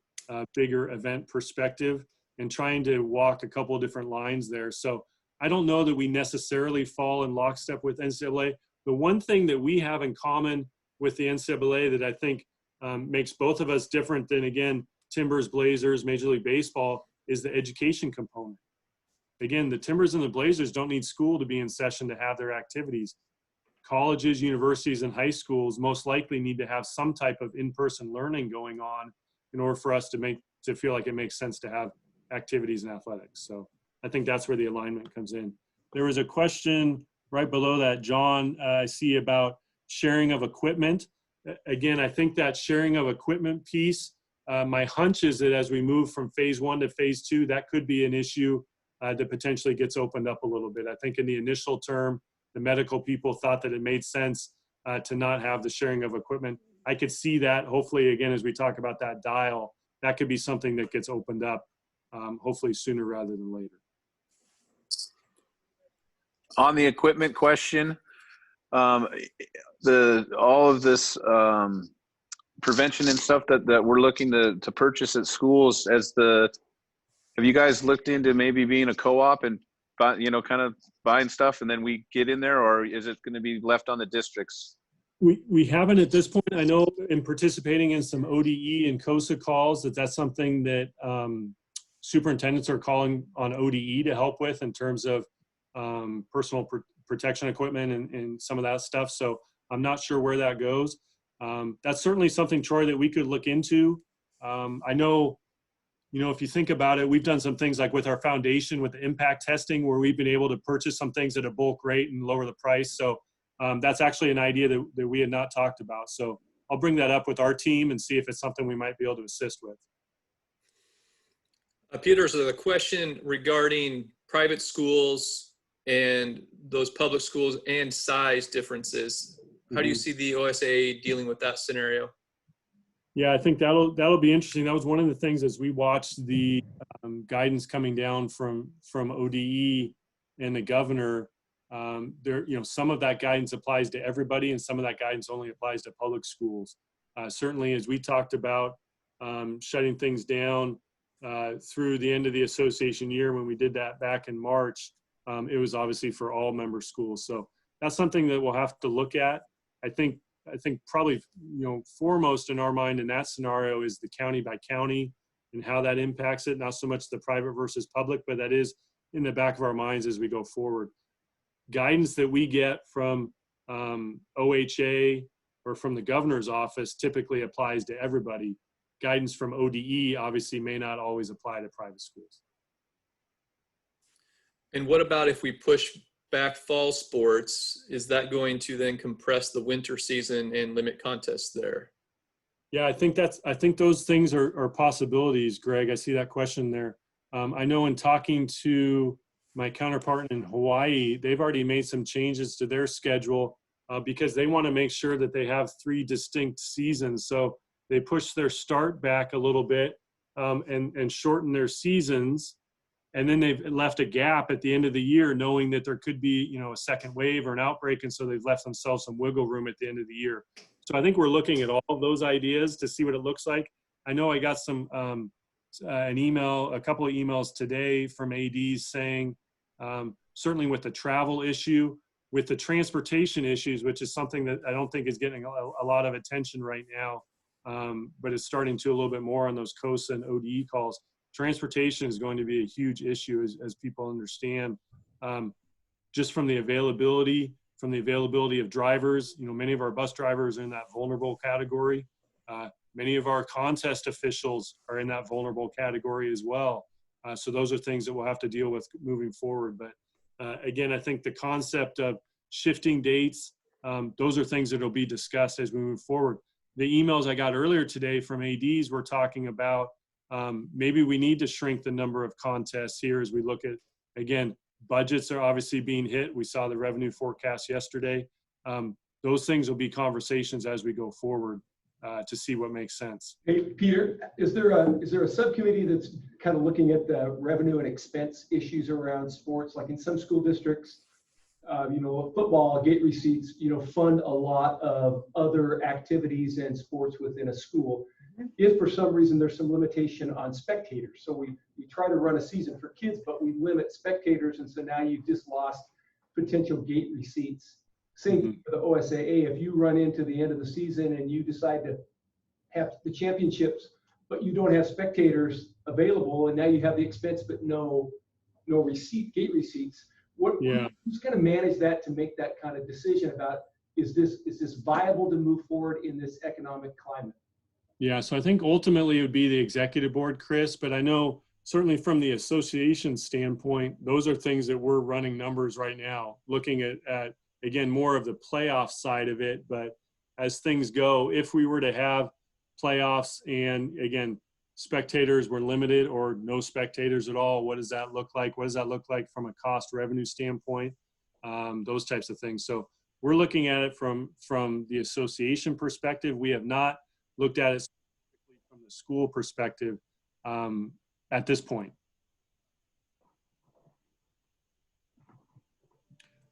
bigger event perspective and trying to walk a couple of different lines there. So I don't know that we necessarily fall in lockstep with NCAA. The one thing that we have in common with the NCAA that I think makes both of us different than, again, Timbers, Blazers, Major League Baseball is the education component. Again, the Timbers and the Blazers don't need school to be in session to have their activities. Colleges, universities, and high schools most likely need to have some type of in-person learning going on in order for us to feel like it makes sense to have activities in athletics. So I think that's where the alignment comes in. There was a question right below that, John, I see about sharing of equipment. Again, I think that sharing of equipment piece, my hunch is that as we move from phase 1 to phase 2, that could be an issue that potentially gets opened up a little bit. I think in the initial term, the medical people thought that it made sense to not have the sharing of equipment. I could see that, hopefully, again, as we talk about that dial, that could be something that gets opened up, hopefully sooner rather than later. On the equipment question, all of this prevention and stuff that we're looking to purchase at schools, have you guys looked into maybe being a co-op and but kind of buying stuff and then we get in there, or is it going to be left on the districts? We haven't at this point. I know in participating in some ODE and COSA calls that's something that superintendents are calling on ODE to help with in terms of personal protection equipment and some of that stuff. So I'm not sure where that goes. That's certainly something, Troy, that we could look into. I know, if you think about it, we've done some things like with our foundation with the impact testing where we've been able to purchase some things at a bulk rate and lower the price. So that's actually an idea that we had not talked about. So I'll bring that up with our team and see if it's something we might be able to assist with. Peter, so the question regarding private schools and those public schools and size differences, how do you see the OSSA dealing with that scenario? Yeah, I think that'll be interesting. That was one of the things as we watched the guidance coming down from ODE and the governor. There, some of that guidance applies to everybody, and some of that guidance only applies to public schools. Certainly, as we talked about shutting things down through the end of the association year, when we did that back in March, it was obviously for all member schools. So that's something that we'll have to look at. I think probably, foremost in our mind in that scenario is the county by county and how that impacts it, not so much the private versus public, but that is in the back of our minds as we go forward. Guidance that we get from OHA or from the governor's office typically applies to everybody. Guidance from ODE obviously may not always apply to private schools. And what about if we push back fall sports? Is that going to then compress the winter season and limit contests there? Yeah, I think those things are possibilities, Greg. I see that question there. I know in talking to my counterpart in Hawaii, they've already made some changes to their schedule because they want to make sure that they have 3 distinct seasons. So they push their start back a little bit and shorten their seasons. And then they've left a gap at the end of the year, knowing that there could be, a second wave or an outbreak. And so they've left themselves some wiggle room at the end of the year. So I think we're looking at all of those ideas to see what it looks like. I know I got a couple of emails today from ADs saying, certainly with the travel issue, with the transportation issues, which is something that I don't think is getting a lot of attention right now, but it's starting to a little bit more on those COSA and ODE calls. Transportation is going to be a huge issue as people understand, just from the availability of drivers. Many of our bus drivers are in that vulnerable category. Many of our contest officials are in that vulnerable category as well. So those are things that we'll have to deal with moving forward. But again, I think the concept of shifting dates, those are things that will be discussed as we move forward. The emails I got earlier today from ADs were talking about maybe we need to shrink the number of contests here as we look at, again, budgets are obviously being hit. We saw the revenue forecast yesterday. Those things will be conversations as we go forward to see what makes sense. Hey, Peter, is there a subcommittee that's kind of looking at the revenue and expense issues around sports? Like in some school districts, football gate receipts, fund a lot of other activities and sports within a school. If for some reason there's some limitation on spectators, so we try to run a season for kids, but we limit spectators, and so now you've just lost potential gate receipts. Same thing for the OSSA. If you run into the end of the season and you decide to have the championships, but you don't have spectators available, and now you have the expense but no gate receipts. Who's going to manage that to make that kind of decision about is this viable to move forward in this economic climate? Yeah, so I think ultimately it would be the executive board, Chris, but I know certainly from the association standpoint, those are things that we're running numbers right now, looking at again, more of the playoff side of it. But as things go, if we were to have playoffs and again, spectators were limited or no spectators at all, what does that look like? What does that look like from a cost revenue standpoint? Those types of things. So we're looking at it from the association perspective. We have not looked at it specifically from the school perspective at this point.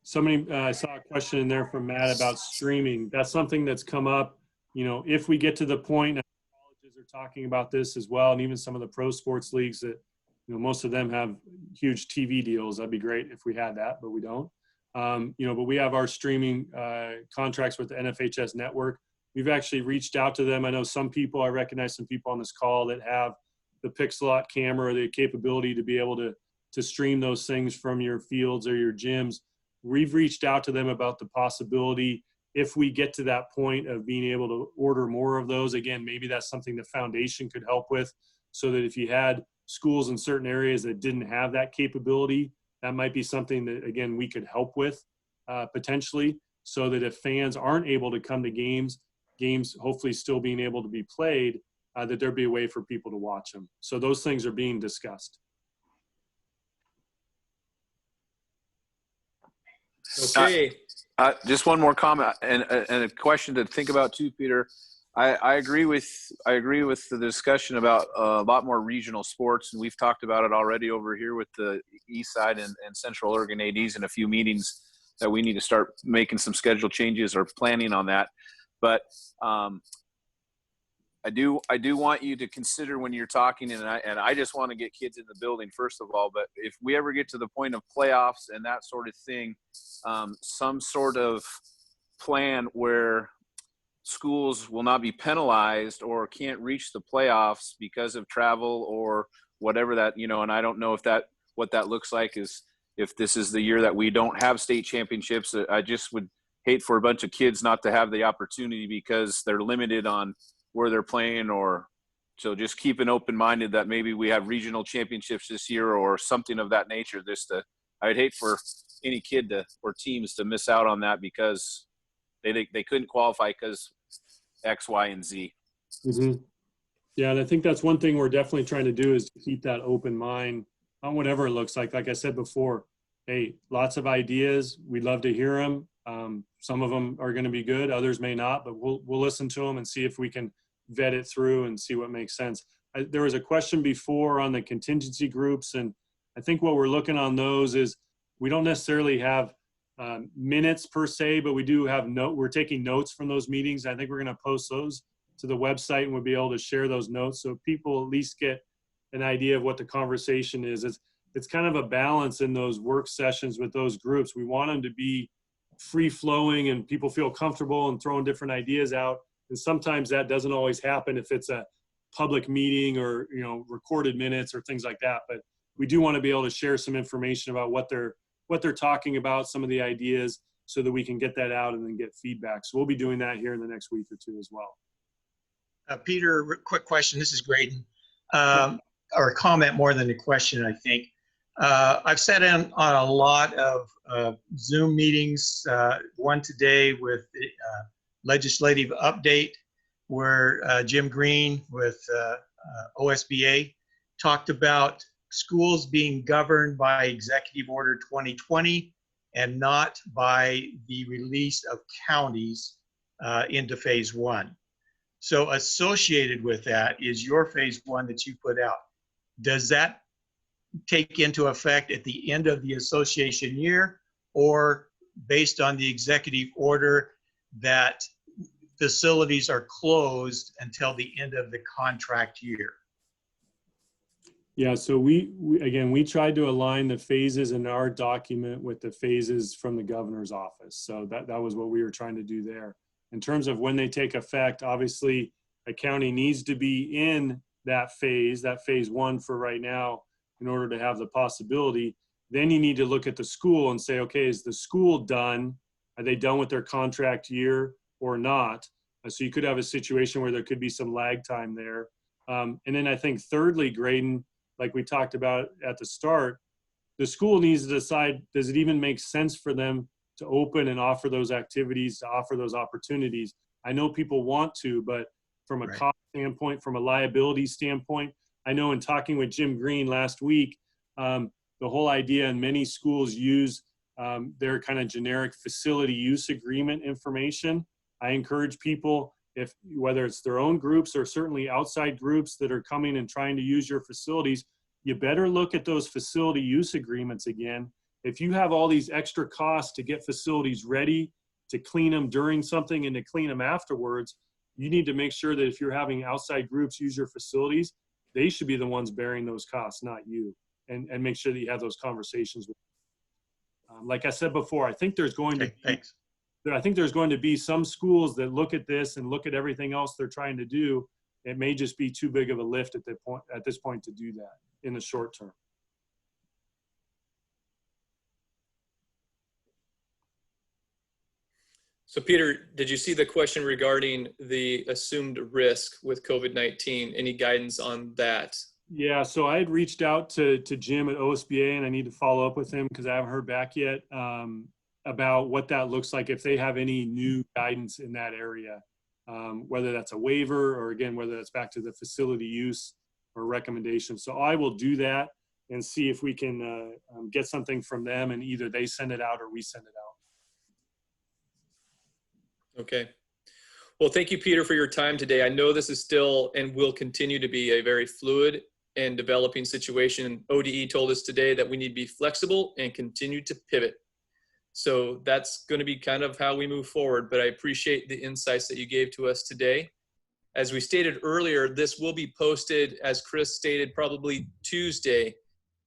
Somebody I saw a question in there from Matt about streaming. That's something that's come up. If we get to the point, and colleges are talking about this as well, and even some of the pro sports leagues that most of them have huge TV deals. That'd be great if we had that, but we don't. But we have our streaming contracts with the NFHS network. We've actually reached out to them. I know I recognize some people on this call that have the Pixelot camera, the capability to be able to stream those things from your fields or your gyms. We've reached out to them about the possibility, if we get to that point of being able to order more of those, again, maybe that's something the foundation could help with, so that if you had schools in certain areas that didn't have that capability, that might be something that, again, we could help with potentially, so that if fans aren't able to come to games hopefully still being able to be played, that there'd be a way for people to watch them. So those things are being discussed. Okay. Just one more comment and a question to think about too, Peter. I agree with the discussion about a lot more regional sports, and we've talked about it already over here with the East Side and Central Oregon ADs in a few meetings that we need to start making some schedule changes or planning on that. But I do want you to consider when you're talking, and I just want to get kids in the building first of all. But if we ever get to the point of playoffs and that sort of thing, some sort of plan where schools will not be penalized or can't reach the playoffs because of travel or whatever that, and I don't know what that looks like, is if this is the year that we don't have state championships. I just would hate for a bunch of kids not to have the opportunity because they're limited on where they're playing, or so just keep an open minded that maybe we have regional championships this year or something of that nature. I'd hate for any kid or teams to miss out on that because they couldn't qualify because X, Y, and Z. Mm-hmm. Yeah, and I think that's one thing we're definitely trying to do is to keep that open mind on whatever it looks like. Like I said before, hey, lots of ideas. We'd love to hear them. Some of them are going to be good, others may not, but we'll listen to them and see if we can vet it through and see what makes sense. There was a question before on the contingency groups, and I think what we're looking on those is we don't necessarily have minutes per se, but we do have we're taking notes from those meetings. I think we're going to post those to the website and we'll be able to share those notes so people at least get an idea of what the conversation is. It's kind of a balance in those work sessions with those groups. We want them to be free flowing and people feel comfortable and throwing different ideas out. And sometimes that doesn't always happen if it's a public meeting or, recorded minutes or things like that. But we do want to be able to share some information about what they're talking about, some of the ideas, so that we can get that out and then get feedback. So we'll be doing that here in the next week or two as well. Peter, quick question. This is Graydon, or a comment more than a question, I think. I've sat in on a lot of Zoom meetings, one today with the legislative update where Jim Green with OSBA talked about schools being governed by Executive Order 2020 and not by the release of counties into phase one. So associated with that is your phase one that you put out. Does that take into effect at the end of the association year, or based on the executive order that facilities are closed until the end of the contract year? Yeah, so we tried to align the phases in our document with the phases from the governor's office. So that was what we were trying to do there. In terms of when they take effect, obviously a county needs to be in that phase one for right now in order to have the possibility. Then you need to look at the school and say, okay, is the school done? Are they done with their contract year or not? So you could have a situation where there could be some lag time there. And then I think thirdly, Graydon, like we talked about at the start, the school needs to decide, does it even make sense for them to open and offer those activities, to offer those opportunities? I know people want to, but from a cost standpoint, from a liability standpoint, I know in talking with Jim Green last week, the whole idea, and many schools use their kind of generic facility use agreement information. I encourage people, whether it's their own groups or certainly outside groups that are coming and trying to use your facilities, you better look at those facility use agreements again. If you have all these extra costs to get facilities ready, to clean them during something and to clean them afterwards, you need to make sure that if you're having outside groups use your facilities, they should be the ones bearing those costs, not you. And make sure that you have those conversations with them. Like I said before, I think there's going to Okay, thanks. I think there's going to be some schools that look at this and look at everything else they're trying to do. It may just be too big of a lift at this point to do that in the short term. So Peter, did you see the question regarding the assumed risk with COVID-19? Any guidance on that? Yeah, so I had reached out to Jim at OSBA, and I need to follow up with him because I haven't heard back yet about what that looks like, if they have any new guidance in that area, whether that's a waiver or, again, whether that's back to the facility use or recommendation. So I will do that and see if we can get something from them, and either they send it out or we send it out. Okay. Well, thank you, Peter, for your time today. I know this is still and will continue to be a very fluid and developing situation. ODE told us today that we need to be flexible and continue to pivot. So that's going to be kind of how we move forward, but I appreciate the insights that you gave to us today. As we stated earlier, this will be posted, as Chris stated, probably Tuesday.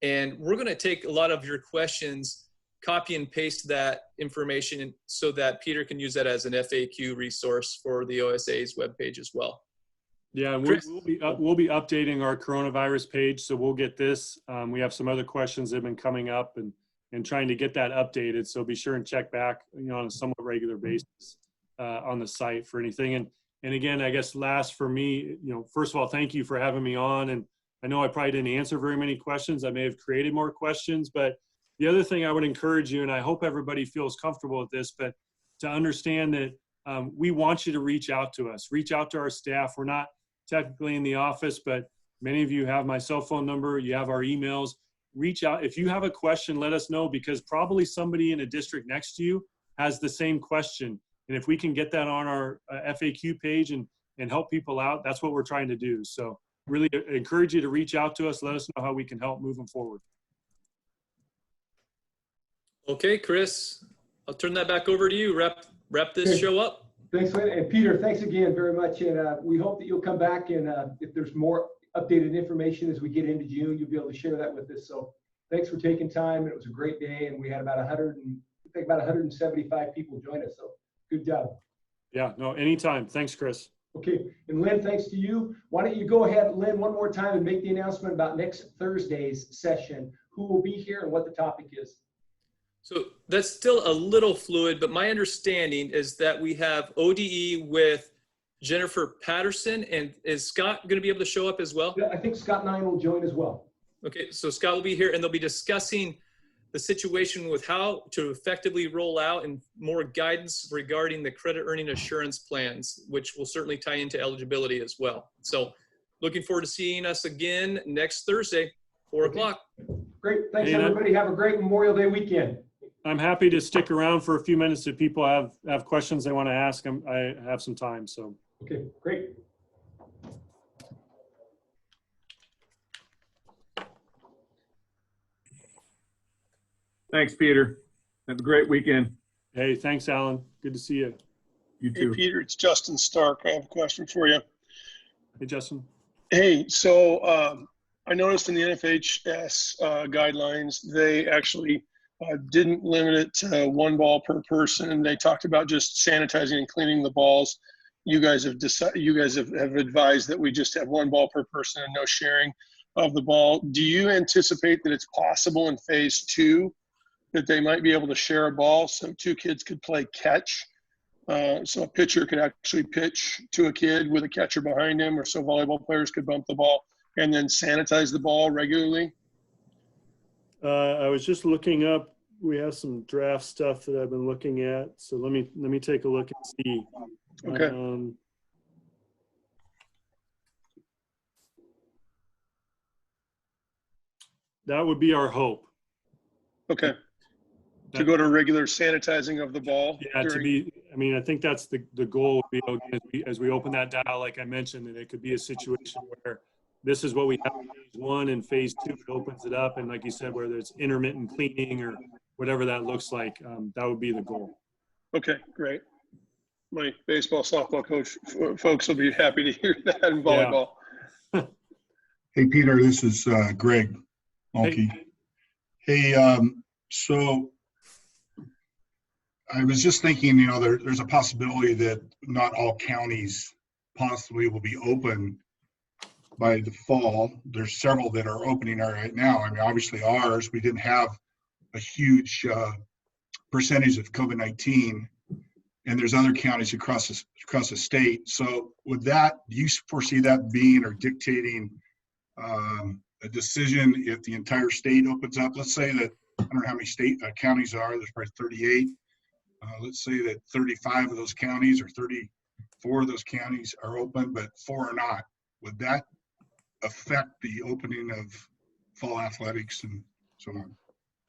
And we're going to take a lot of your questions, copy and paste that information so that Peter can use that as an FAQ resource for the OSA's webpage as well. Yeah, and we'll be updating our coronavirus page, so we'll get this. We have some other questions that have been coming up, and trying to get that updated. So be sure and check back, on a somewhat regular basis on the site for anything. And again, I guess last for me, first of all, thank you for having me on. And I know I probably didn't answer very many questions. I may have created more questions, but the other thing I would encourage you, and I hope everybody feels comfortable with this, but to understand that we want you to reach out to us, reach out to our staff. We're not technically in the office, but many of you have my cell phone number, you have our emails. Reach out. If you have a question, let us know, because probably somebody in a district next to you has the same question. And if we can get that on our FAQ page and help people out, that's what we're trying to do. So really encourage you to reach out to us. Let us know how we can help moving forward. Okay, Chris, I'll turn that back over to you. Wrap this show up. Thanks, Lynn. And Peter, thanks again very much. And we hope that you'll come back, and if there's more updated information as we get into June, you'll be able to share that with us. So thanks for taking time. It was a great day, and we had about 175 people join us. So good job. Yeah, no, anytime. Thanks, Chris. Okay, and Lynn, thanks to you. Why don't you go ahead, Lynn, one more time and make the announcement about next Thursday's session, who will be here and what the topic is. So that's still a little fluid, but my understanding is that we have ODE with Jennifer Patterson, and is Scott going to be able to show up as well? Yeah, I think Scott and I will join as well. Okay, so Scott will be here, and they'll be discussing the situation with how to effectively roll out and more guidance regarding the credit earning assurance plans, which will certainly tie into eligibility as well. So looking forward to seeing us again next Thursday, 4 o'clock. Great. Thanks, everybody. Have a great Memorial Day weekend. I'm happy to stick around for a few minutes if people have questions they want to ask. I have some time, so. Okay, great. Thanks, Peter. Have a great weekend. Hey, thanks, Alan. Good to see you. You too. Hey, Peter, it's Justin Stark. I have a question for you. Hey, Justin. Hey, so I noticed in the NFHS guidelines, they actually didn't limit it to 1 ball per person. They talked about just sanitizing and cleaning the balls. You guys have advised that we just have 1 ball per person and no sharing of the ball. Do you anticipate that it's possible in phase 2 that they might be able to share a ball so 2 kids could play catch? So a pitcher could actually pitch to a kid with a catcher behind him, or so volleyball players could bump the ball and then sanitize the ball regularly? I was just looking up, we have some draft stuff that I've been looking at. So let me take a look and see. Okay. That would be our hope. Okay. To go to regular sanitizing of the ball? Yeah, I think that's the goal would be, as we open that dial, like I mentioned, that it could be a situation where this is what we have in phase 1, and phase 2 it opens it up, and like you said, whether it's intermittent cleaning or whatever that looks like, that would be the goal. Okay, great. My baseball, softball coach folks will be happy to hear that, and volleyball. Yeah. Hey, Peter, this is Greg Mulkey. Hey, so I was just thinking, there's a possibility that not all counties possibly will be open by the fall. There's several that are opening right now. I mean, obviously ours, we didn't have a huge percentage of COVID-19, and there's other counties across the state. So do you foresee that being or dictating a decision if the entire state opens up? Let's say that, I don't know how many counties are, there's probably 38. Let's say that 35 of those counties or 34 of those counties are open, but 4 are not. Would that affect the opening of fall athletics and so on?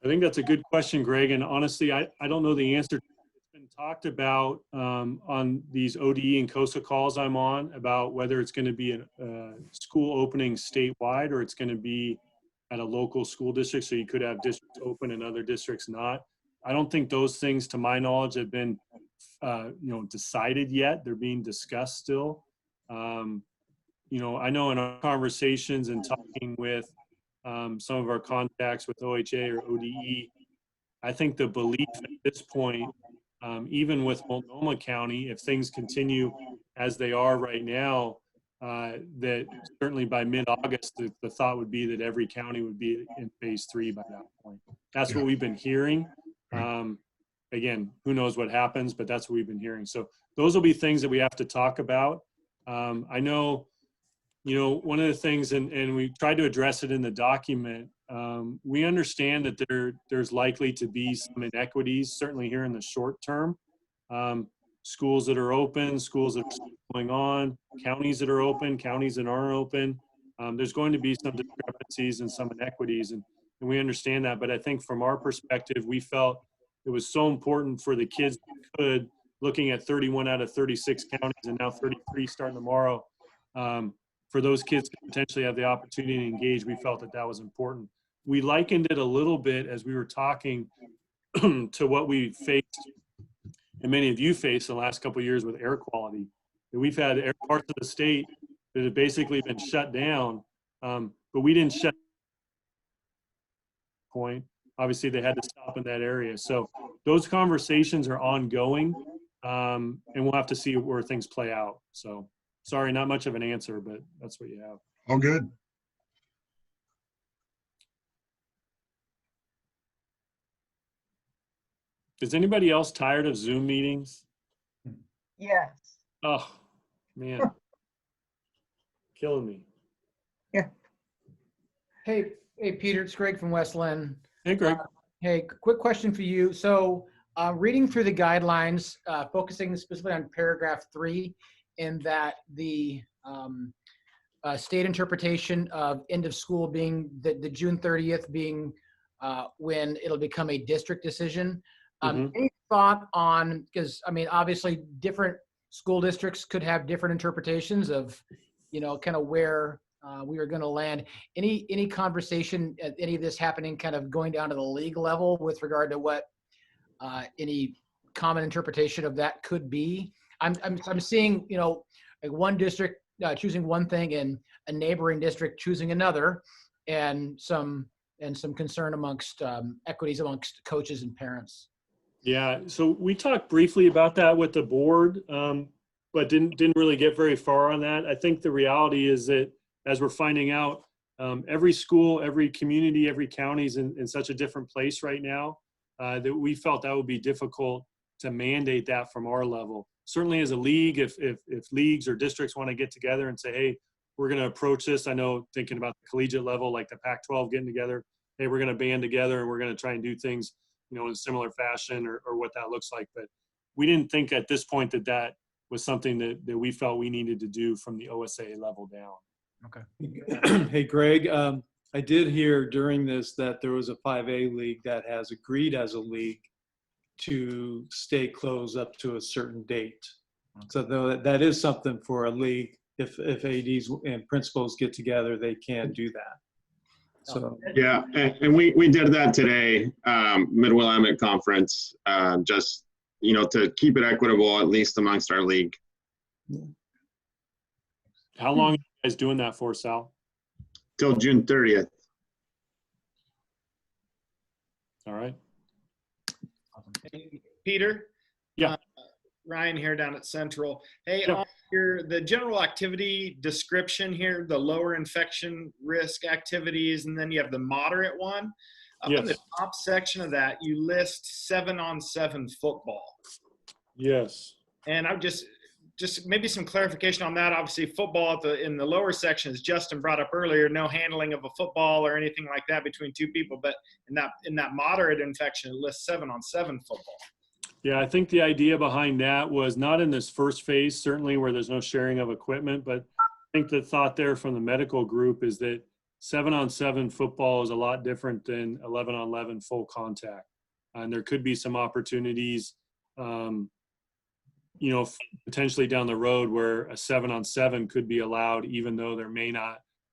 I think that's a good question, Greg. And honestly, I don't know the answer. It's been talked about on these ODE and COSA calls I'm on about whether it's going to be a school opening statewide or it's going to be at a local school district. So you could have districts open and other districts not. I don't think those things, to my knowledge, have been decided yet. They're being discussed still. I know in our conversations and talking with some of our contacts with OHA or ODE, I think the belief at this point, even with Multnomah County, if things continue as they are right now, that certainly by mid-August, the thought would be that every county would be in phase 3 by that point. That's what we've been hearing. Again, who knows what happens, but that's what we've been hearing. So those will be things that we have to talk about. I know, one of the things, and we tried to address it in the document, we understand that there's likely to be some inequities, certainly here in the short term. Schools that are open, schools that are still going on, counties that are open, counties that aren't open. There's going to be some discrepancies and some inequities, and we understand that. But I think from our perspective, we felt it was so important for the kids that could, looking at 31 out of 36 counties and now 33 starting tomorrow, for those kids to potentially have the opportunity to engage. We felt that was important. We likened it a little bit as we were talking to what we faced, and many of you faced in the last couple of years with air quality. We've had parts of the state that have basically been shut down, but we didn't shut point. Obviously, they had to stop in that area. So those conversations are ongoing, and we'll have to see where things play out. So sorry, not much of an answer, but that's what you have. Oh, good. Is anybody else tired of Zoom meetings? Yes. Oh, man. Killing me. Yeah. Hey, Peter, it's Greg from West Lynn. Hey, Greg. Hey, quick question for you. So reading through the guidelines, focusing specifically on paragraph 3, in that the state interpretation of end of school being the June 30th being when it'll become a district decision. Any thought on, because I mean, obviously different school districts could have different interpretations of, kind of where we are going to land. Any conversation, any of this happening, kind of going down to the league level with regard to what any common interpretation of that could be? I'm seeing, like one district choosing one thing and a neighboring district choosing another, and some concern amongst equities amongst coaches and parents. Yeah, so we talked briefly about that with the board, but didn't really get very far on that. I think the reality is that as we're finding out, every school, every community, every county is in such a different place right now that we felt that would be difficult to mandate that from our level. Certainly as a league, if leagues or districts want to get together and say, hey, we're going to approach this. I know thinking about the collegiate level, like the Pac-12 getting together, hey, we're going to band together and we're going to try and do things, in a similar fashion or what that looks like. But we didn't think at this point that was something that we felt we needed to do from the OSA level down. Okay. Hey, Greg, I did hear during this that there was a 5A league that has agreed as a league to stay closed up to a certain date. So that is something for a league. If ADs and principals get together, they can do that. So yeah, and we did that today, Mid-Willamette Conference, just to keep it equitable, at least amongst our league. How long are you guys doing that for, Sal? till June 30th. All right. Peter? Yeah. Ryan here down at Central. Hey, Yeah. on the general activity description here, the lower infection risk activities, and then you have the moderate one. Up in the Yes. top section of that, you list 7-on-7 football. Yes. And I'm just maybe some clarification on that. Obviously, football in the lower section, as Justin brought up earlier, no handling of a football or anything like that between two people. But in that moderate infection, it lists 7-on-7 football. Yeah, I think the idea behind that was not in this first phase, certainly where there's no sharing of equipment, but I think the thought there from the medical group is that 7-on-7 football is a lot different than 11-on-11 full contact. And there could be some opportunities, potentially down the road where a 7-on-7 could be allowed, even though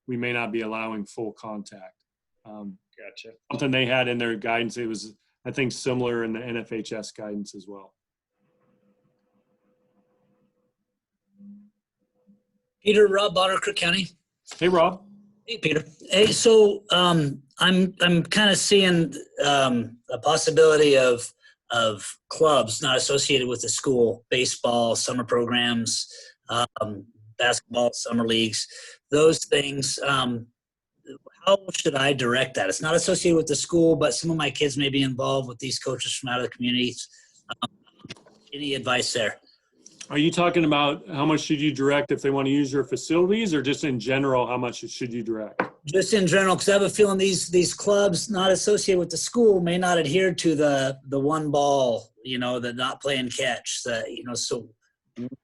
we may not be allowing full contact. Gotcha. Something they had in their guidance, it was, I think, similar in the NFHS guidance as well. Peter, Rob Bonner, Cook County. Hey, Rob. Hey, Peter. Hey, so I'm kind of seeing a possibility of clubs not associated with the school, baseball, summer programs, basketball, summer leagues, those things. How should I direct that? It's not associated with the school, but some of my kids may be involved with these coaches from out of the communities. Any advice there? Are you talking about how much should you direct if they want to use your facilities, or just in general, how much should you direct? Just in general, because I have a feeling these clubs not associated with the school may not adhere to the one ball, the not playing catch, so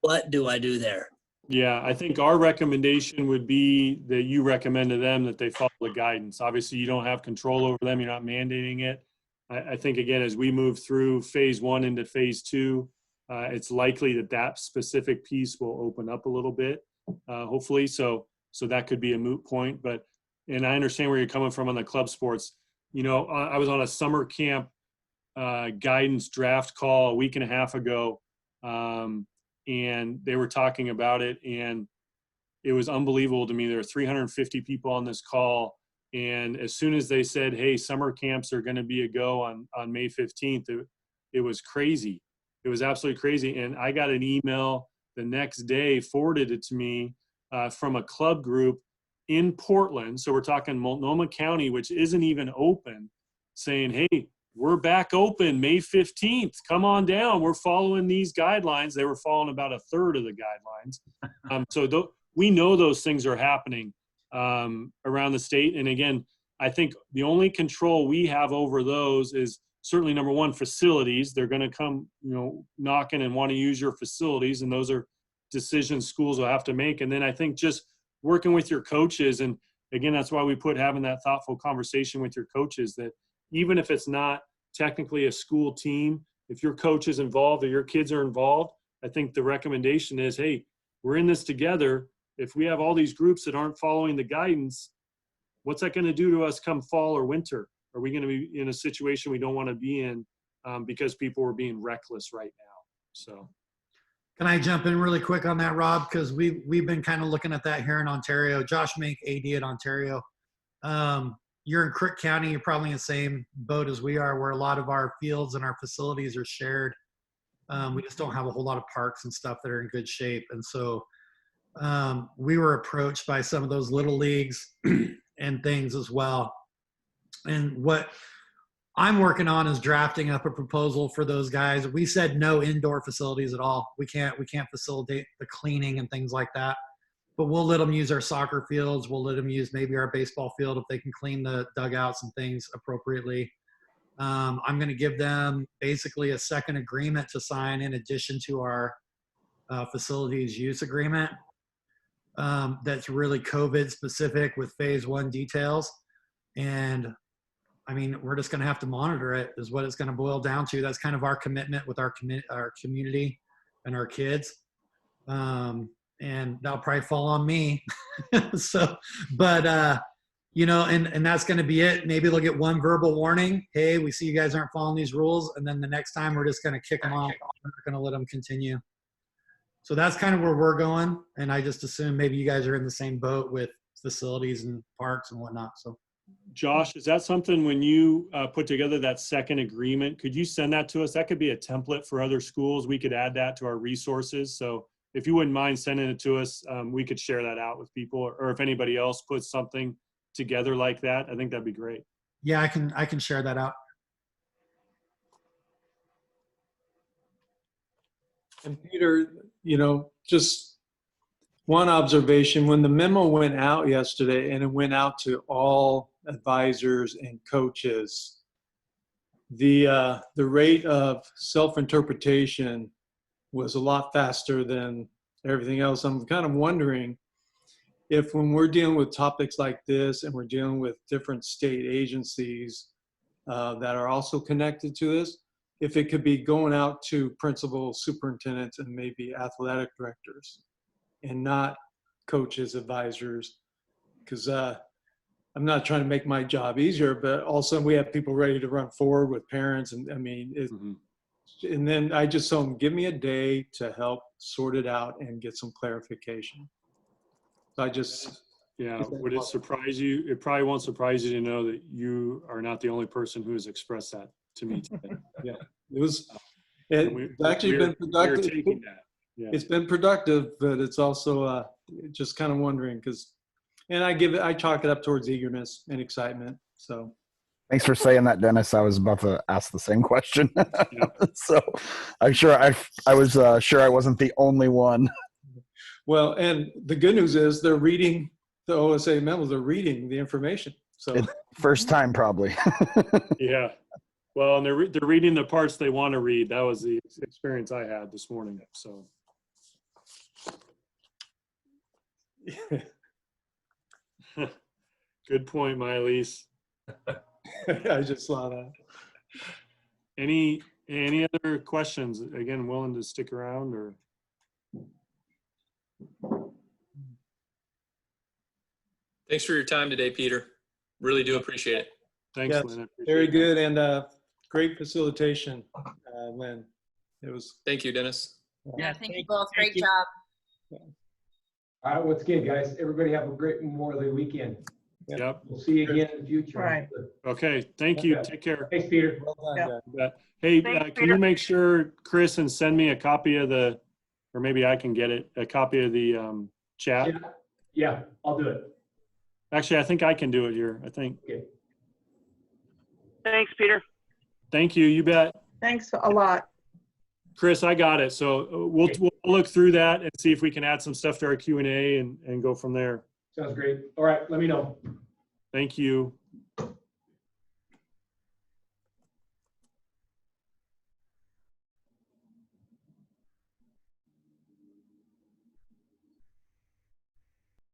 what do I do there? Yeah, I think our recommendation would be that you recommend to them that they follow the guidance. Obviously, you don't have control over them. You're not mandating it. I think, again, as we move through phase 1 into phase 2, it's likely that specific piece will open up a little bit, hopefully. So that could be a moot point. And I understand where you're coming from on the club sports. I was on a summer camp guidance draft call a week and a half ago, and they were talking about it, and it was unbelievable to me. There were 350 people on this call, and as soon as they said, hey, summer camps are going to be a go on May 15th, it was crazy. It was absolutely crazy. And I got an email the next day, forwarded it to me from a club group in Portland. So we're talking Multnomah County, which isn't even open, saying, hey, we're back open May 15th. Come on down. We're following these guidelines. They were following about a third of the guidelines. We know those things are happening around the state. And again, I think the only control we have over those is certainly, number one, facilities. They're going to come, knocking and want to use your facilities. And those are decisions schools will have to make. And then I think just working with your coaches. And again, that's why we put having that thoughtful conversation with your coaches, that even if it's not technically a school team, if your coach is involved or your kids are involved, I think the recommendation is, hey, we're in this together. If we have all these groups that aren't following the guidance, what's that going to do to us come fall or winter? Are we going to be in a situation we don't want to be in because people are being reckless right now? So, can I jump in really quick on that, Rob? Because we've been kind of looking at that here in Ontario. Josh Mink, AD at Ontario. You're in Crook County. You're probably in the same boat as we are, where a lot of our fields and our facilities are shared. We just don't have a whole lot of parks and stuff that are in good shape. And so we were approached by some of those little leagues and things as well. And what I'm working on is drafting up a proposal for those guys. We said no indoor facilities at all. We can't facilitate the cleaning and things like that. But we'll let them use our soccer fields. We'll let them use maybe our baseball field if they can clean the dugouts and things appropriately. I'm going to give them basically a second agreement to sign in addition to our facilities use agreement. That's really COVID specific with phase 1 details. And I mean, we're just going to have to monitor it is what it's going to boil down to. That's kind of our commitment with our community and our kids. And that'll probably fall on me. So, but, and that's going to be it. Maybe they'll get one verbal warning. Hey, we see you guys aren't following these rules. And then the next time we're just going to kick them off. We're not going to let them continue. So that's kind of where we're going. And I just assume maybe you guys are in the same boat with facilities and parks and whatnot. So Josh, is that something when you put together that second agreement, could you send that to us? That could be a template for other schools. We could add that to our resources. So if you wouldn't mind sending it to us, we could share that out with people, or if anybody else puts something together like that, I think that'd be great. yeah, I can share that out. And Peter, just one observation, when the memo went out yesterday and it went out to all advisors and coaches, the rate of self-interpretation was a lot faster than everything else. I'm kind of wondering if when we're dealing with topics like this and we're dealing with different state agencies that are also connected to this, if it could be going out to principals, superintendents, and maybe athletic directors and not coaches, advisors, because I'm not trying to make my job easier, but also we have people ready to run forward with parents. And I mean, and then I just told them, give me a day to help sort it out and get some clarification. So I just. Yeah, would it surprise you? It probably won't surprise you to know that you are not the only person who has expressed that to me today. Yeah, it's actually been productive. Taking that. Yeah. It's been productive, but it's also just kind of wondering and I chalk it up towards eagerness and excitement. So. Thanks for saying that, Dennis. I was about to ask the same question. So I'm sure I was sure I wasn't the only one. Well, and the good news is they're reading the OSA memos. They're reading the information. So first time probably. Yeah. Well, and they're reading the parts they want to read. That was the experience I had this morning. So. Good point, Miley's. I just saw that. Any other questions? Again, willing to stick around or? Thanks for your time today, Peter. Really do appreciate it. Thanks, Yes, Lynn. very good and great facilitation, Lynn. It was. Thank you, Dennis. Yeah, thank you both. Great job. All right, once again, guys, everybody have a great Memorial Day weekend. Yep. We'll see you again in the future. Right. Okay. Thank you. Take care. Thanks, Peter. Well done, guys. Hey, Thanks, can you make sure, Chris, and send me a copy of or maybe I can get it, a copy of the chat? Yeah, I'll do it. Actually, I think I can do it here. I think. Okay. Thanks, Peter. Thank you. You bet. Thanks a lot. Chris, I got it. So we'll look through that and see if we can add some stuff to our Q&A and go from there. Sounds great. All right, let me know. Thank you.